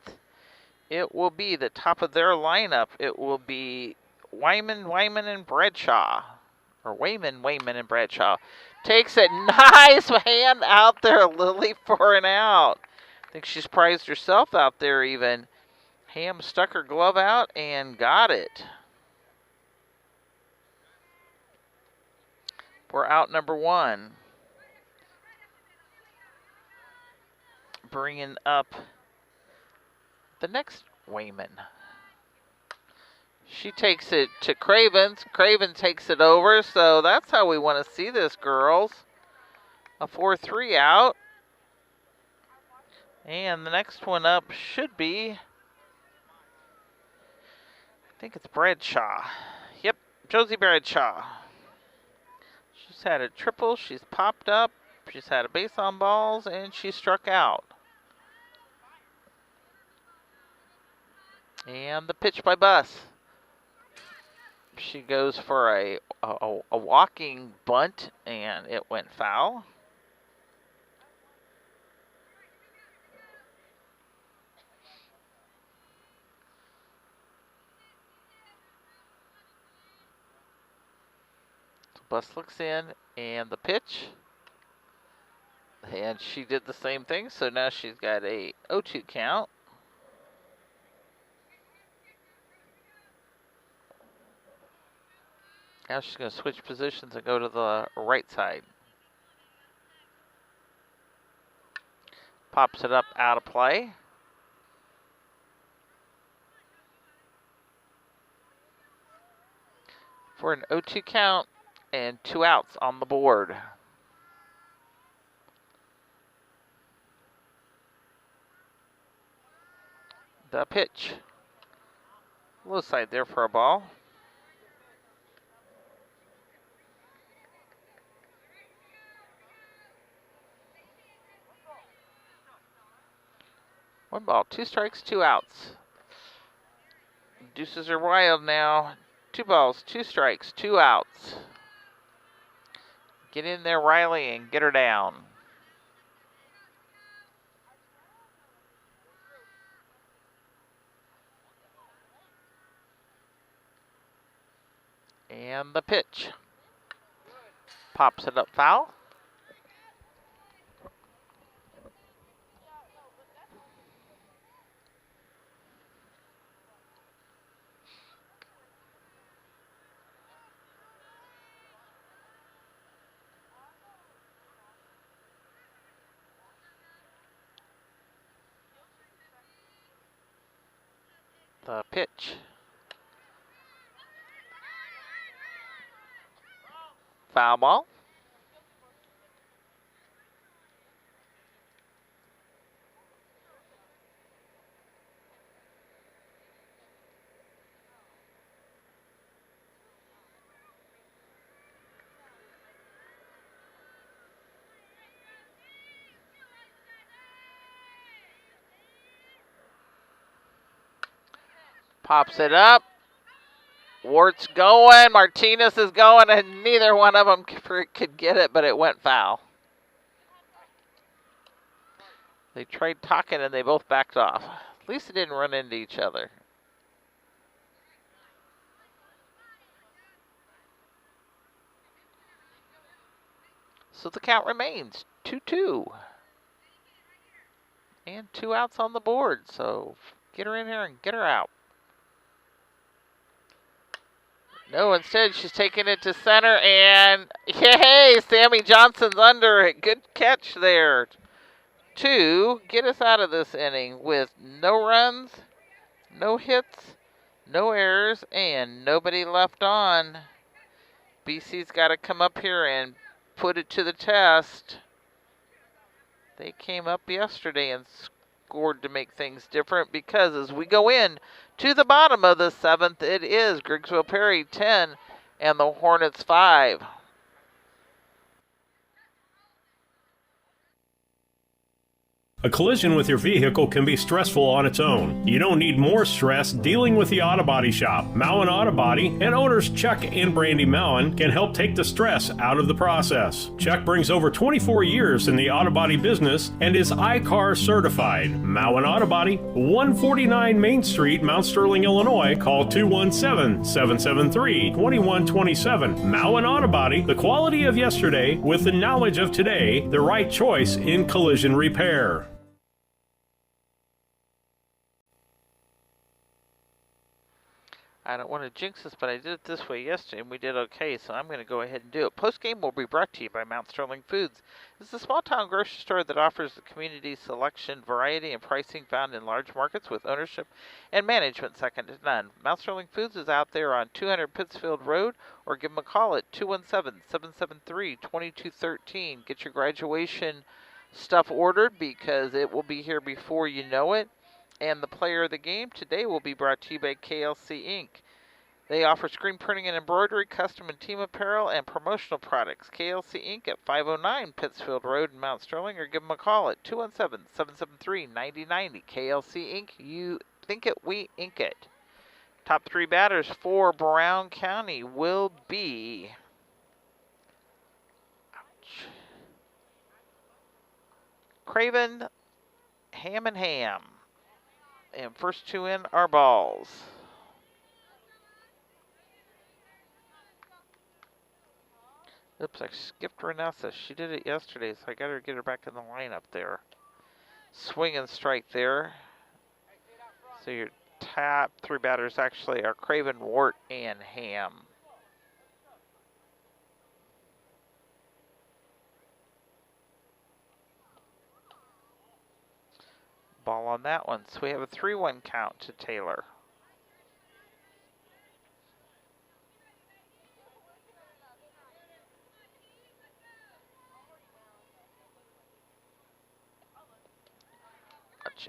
It will be the top of their lineup. It will be Wyman, and Bradshaw. Or Wayman, and Bradshaw. Takes it. Nice hand out there, Lily, for an out. I think she's prized herself out there even. Ham stuck her glove out and got it. For out number 1. Bringing up the next Wayman. She takes it to Craven. Craven takes it over, so that's how we want to see this, girls. A 4-3 out. And the next one up should be, I think it's Bradshaw. Yep, Josie Bradshaw. She's had a triple, she's popped up, she's had a base on balls, and she struck out. And the pitch by Buss. She goes for a walking bunt, and it went foul. So Buss looks in, and the pitch. And she did the same thing, so now she's got a 0-2 count. Now she's going to switch positions and go to the right side. Pops it up out of play. For an 0-2 count and 2 outs on the board. The pitch. Low side there for a ball. One ball, 2 strikes, 2 outs. Deuces are wild now. 2 balls, 2 strikes, 2 outs. Get in there, Riley, and get her down. And the pitch. Pops it up foul. The pitch. Foul ball. Pops it up. Wart's going. Martinez is going, and neither one of them could get it, but it went foul. They tried talking, and they both backed off. At least they didn't run into each other. So the count remains 2-2. And 2 outs on the board, so get her in here and get her out. No, instead she's taking it to center, and yay, Sammy Johnson's under it. Good catch there to get us out of this inning with no runs, no hits, no errors, and nobody left on. BC's got to come up here and put it to the test. They came up yesterday and scored to make things different, because as we go in to the bottom of the 7th, it is Griggsville Perry 10 and the Hornets 5. A collision with your vehicle can be stressful on its own. You don't need more stress dealing with the Auto Body Shop. Mowen Auto Body and owners Chuck and Brandy Mowen can help take the stress out of the process. Chuck brings over 24 years in the auto body business and is I-CAR certified. Mowen Auto Body, 149 Main Street, Mount Sterling, Illinois. Call 217-773-2127. Mowen Auto Body, the quality of yesterday with the knowledge of today, the right choice in collision repair. I don't want to jinx this, but I did it this way yesterday, and we did okay, so I'm going to go ahead and do it. Post-game will be brought to you by Mount Sterling Foods. It's a small-town grocery store that offers the community selection, variety, and pricing found in large markets with ownership and management second to none. Mount Sterling Foods is out there on 200 Pittsfield Road, or give them a call at 217-773-2213. Get your graduation stuff ordered because it will be here before you know it. And the player of the game today will be brought to you by KLC Inc. They offer screen printing and embroidery, custom and team apparel, and promotional products. KLC Inc. at 509 Pittsfield Road in Mount Sterling, or give them a call at 217-773-9090. KLC Inc. You think it, we ink it. Top three batters for Brown County will be... Craven, Ham and Ham. And first two in are balls. Oops, I skipped Renessa. She did it yesterday, so I got to get her back in the lineup there. Swing and strike there. So your top three batters actually are Craven, Wart, and Ham. Ball on that one. So we have a 3-1 count to Taylor.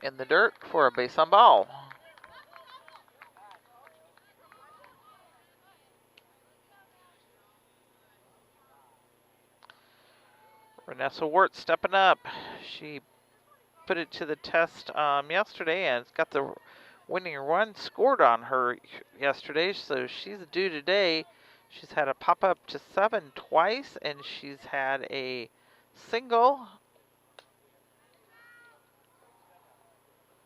In the dirt for a base on ball. Renessa Wart stepping up. She put it to the test yesterday and it's got the winning run scored on her yesterday, so she's due today. She's had a pop up to 7 twice, and she's had a single,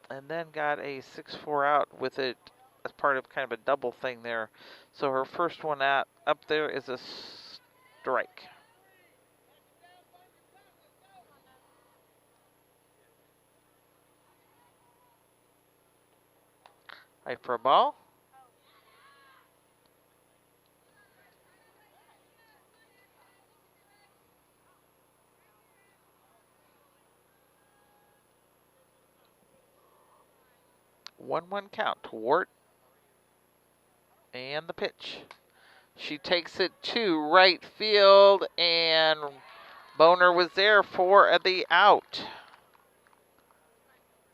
and then got a 6-4 out with it as part of kind of a double thing there. So her first one up there is a strike. High for a ball. One count to Wart. And the pitch. She takes it to right field, and Boner was there for the out.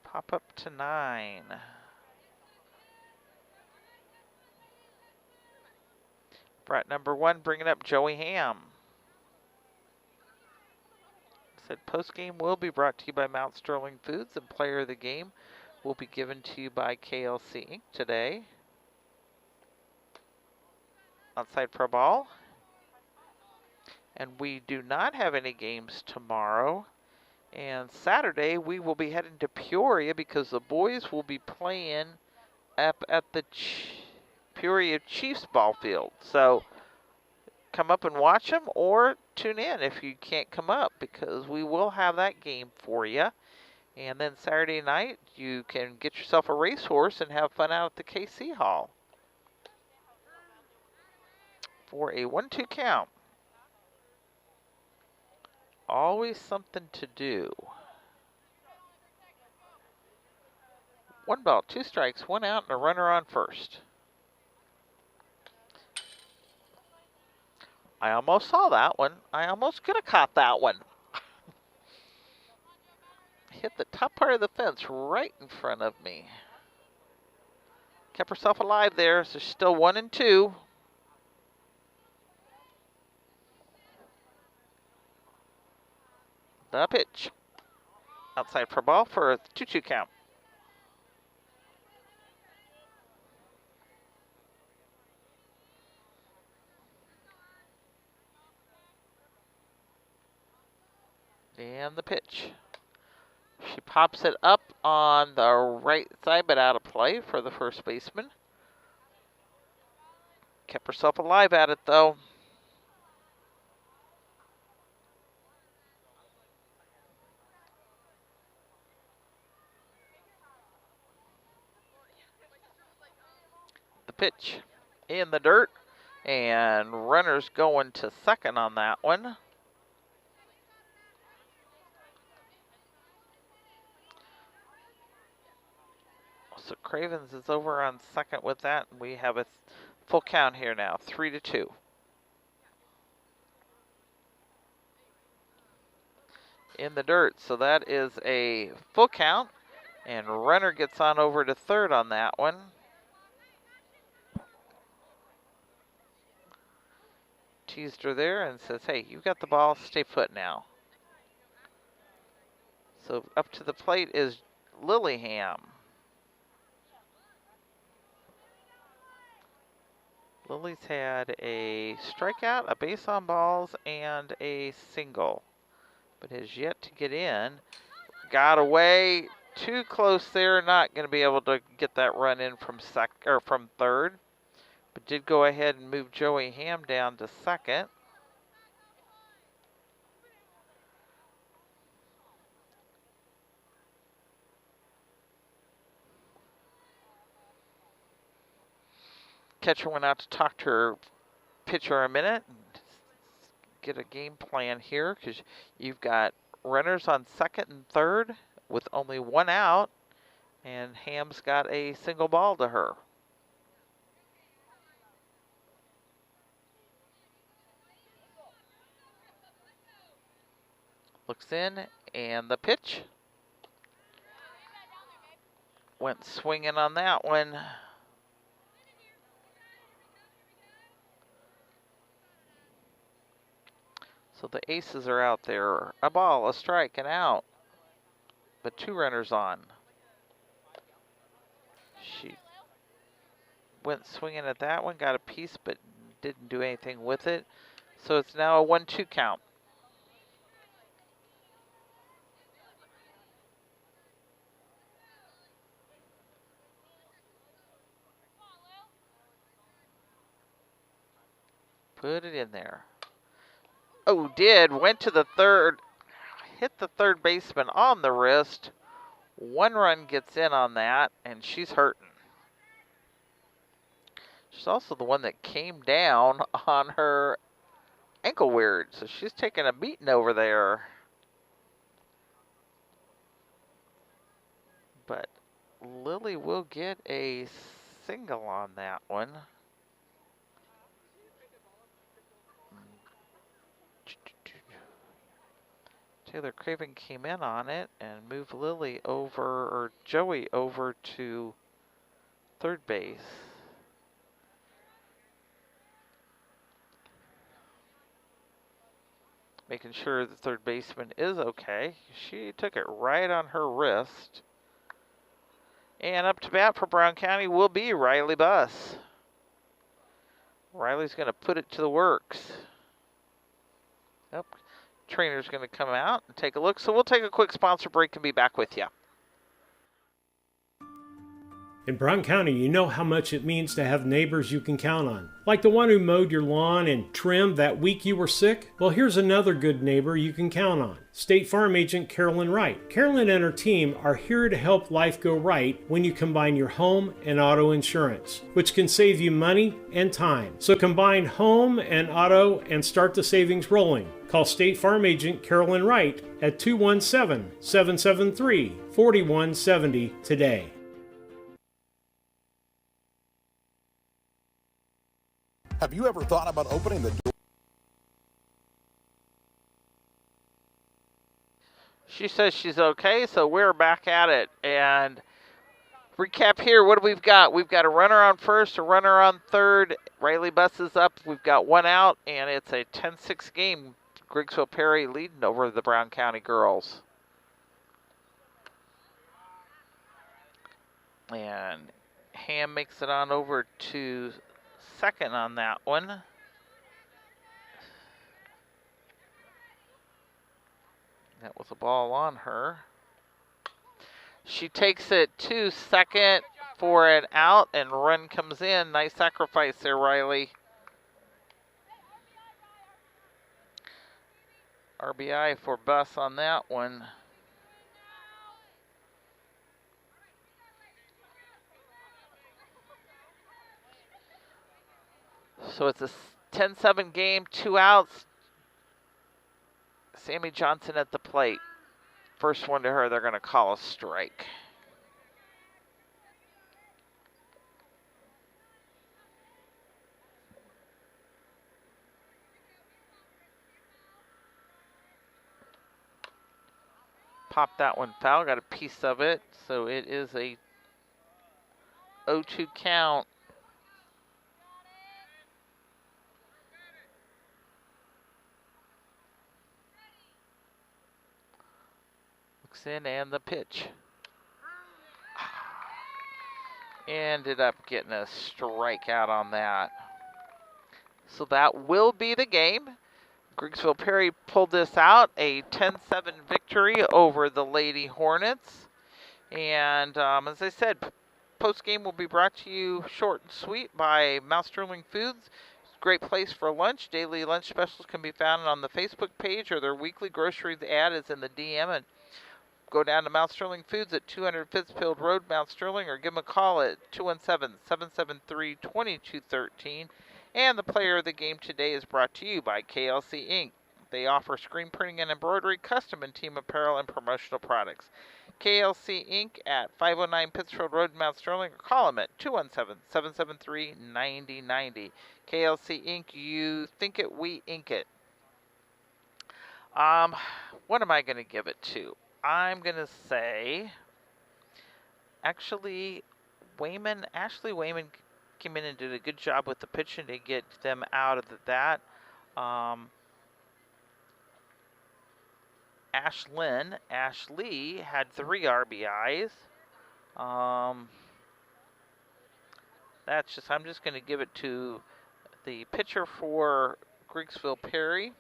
Pop up to 9. Brat number 1 bringing up Joey Ham. Said postgame will be brought to you by Mount Sterling Foods, and player of the game will be given to you by KLC Inc. today. Outside pro ball. And we do not have any games tomorrow. And Saturday we will be heading to Peoria because the boys will be playing up at the Peoria Chiefs ball field. So come up and watch them, or tune in if you can't come up, because we will have that game for you. And then Saturday night you can get yourself a racehorse and have fun out at the KC Hall for a 1-2 count. Always something to do. 1 ball, 2 strikes, 1 out, and a runner on first. I almost saw that one. I almost could have caught that one. Hit the top part of the fence right in front of me. Kept herself alive there, so she's still 1 and 2. The pitch. Outside for ball for a 2-2 count. And the pitch. She pops it up on the right side, but out of play for the first baseman. Kept herself alive at it, though. The pitch. in the dirt, and runners going to second on that one. So Cravens is over on second with that. We have a full count here now, 3-2. In the dirt, so that is a full count, and runner gets on over to third on that one. Teased her there and says, hey, you got the ball, stay put now. So up to the plate is Lillingham. Lily's had a strikeout, a base on balls, and a single, but has yet to get in. Got away too close there, not going to be able to get that run in from from third, but did go ahead and move Joey Ham down to second. Catcher went out to talk to her pitcher a minute and get a game plan here, because you've got runners on second and third with only one out, and Ham's got a single ball to her. Looks in, and the pitch went swinging on that one. So the aces are out there. A ball, a strike, and out. But two runners on. She went swinging at that one, got a piece, but didn't do anything with it. So it's now a 1-2 count. Put it in there. Oh, went to the third, hit the third baseman on the wrist. One run gets in on that, and she's hurting. She's also the one that came down on her ankle weird, so she's taking a beating over there. But Lily will get a single on that one. Taylor Craven came in on it and moved Lily over, or Joey over to third base. Making sure the third baseman is okay. She took it right on her wrist. And up to bat for Brown County will be Riley Buss. Riley's going to put it to the works. Nope. Trainer's going to come out and take a look. So we'll take a quick sponsor break and be back with you. In Brown County, you know how much it means to have neighbors you can count on. Like the one who mowed your lawn and trimmed that week you were sick? Well, here's another good neighbor you can count on. State Farm Agent Carolyn Wright. Carolyn and her team are here to help life go right when you combine your home and auto insurance, which can save you money and time. So combine home and auto and start the savings rolling. Call State Farm Agent Carolyn Wright at 217-773-4170 today. Have you ever thought about opening the door? She says she's okay, so we're back at it. And recap here, what do we've got? We've got a runner on first, a runner on third. Riley Buss is up. We've got one out, and it's a 10-6 game. Griggsville Perry leading over the Brown County girls. And Ham makes it on over to second on that one. That was a ball on her. She takes it to second for an out, and run comes in. Nice sacrifice there, Riley. RBI for Buss on that one. So it's a 10-7 game, 2 outs. Sammy Johnson at the plate. First one to her, they're going to call a strike. Popped that one foul, got a piece of it, so it is a 0-2 count. Looks in and the pitch. Ended up getting a strikeout on that. So that will be the game. Griggsville Perry pulled this out, a 10-7 victory over the Lady Hornets. And as I said, post-game will be brought to you short and sweet by Mount Sterling Foods. Great place for lunch. Daily lunch specials can be found on the Facebook page, or their weekly groceries ad is in the DM. And go down to Mount Sterling Foods at 200 Fitzfield Road, Mount Sterling, or give them a call at 217-773-2213. And the player of the game today is brought to you by KLC Inc. They offer screen printing and embroidery, custom and team apparel, and promotional products. KLC Inc. at 509 Pittsfield Road, Mount Sterling, or call them at 217-773-9090. KLC Inc. You think it, we ink it. What am I going to give it to? I'm going to say, actually, Ashley Wayman came in and did a good job with the pitching to get them out of that. Ashley had 3 RBIs. I'm just going to give it to the pitcher for Griggsville Perry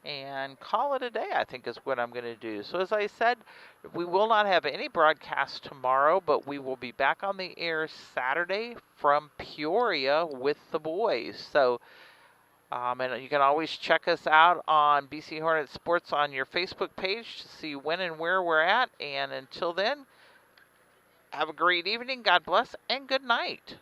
and call it a day, I think is what I'm going to do. So as I said, we will not have any broadcast tomorrow, but we will be back on the air Saturday from Peoria with the boys. So, and you can always check us out on BC Hornet Sports on your Facebook page to see when and where we're at. And until then, have a great evening, God bless, and good night.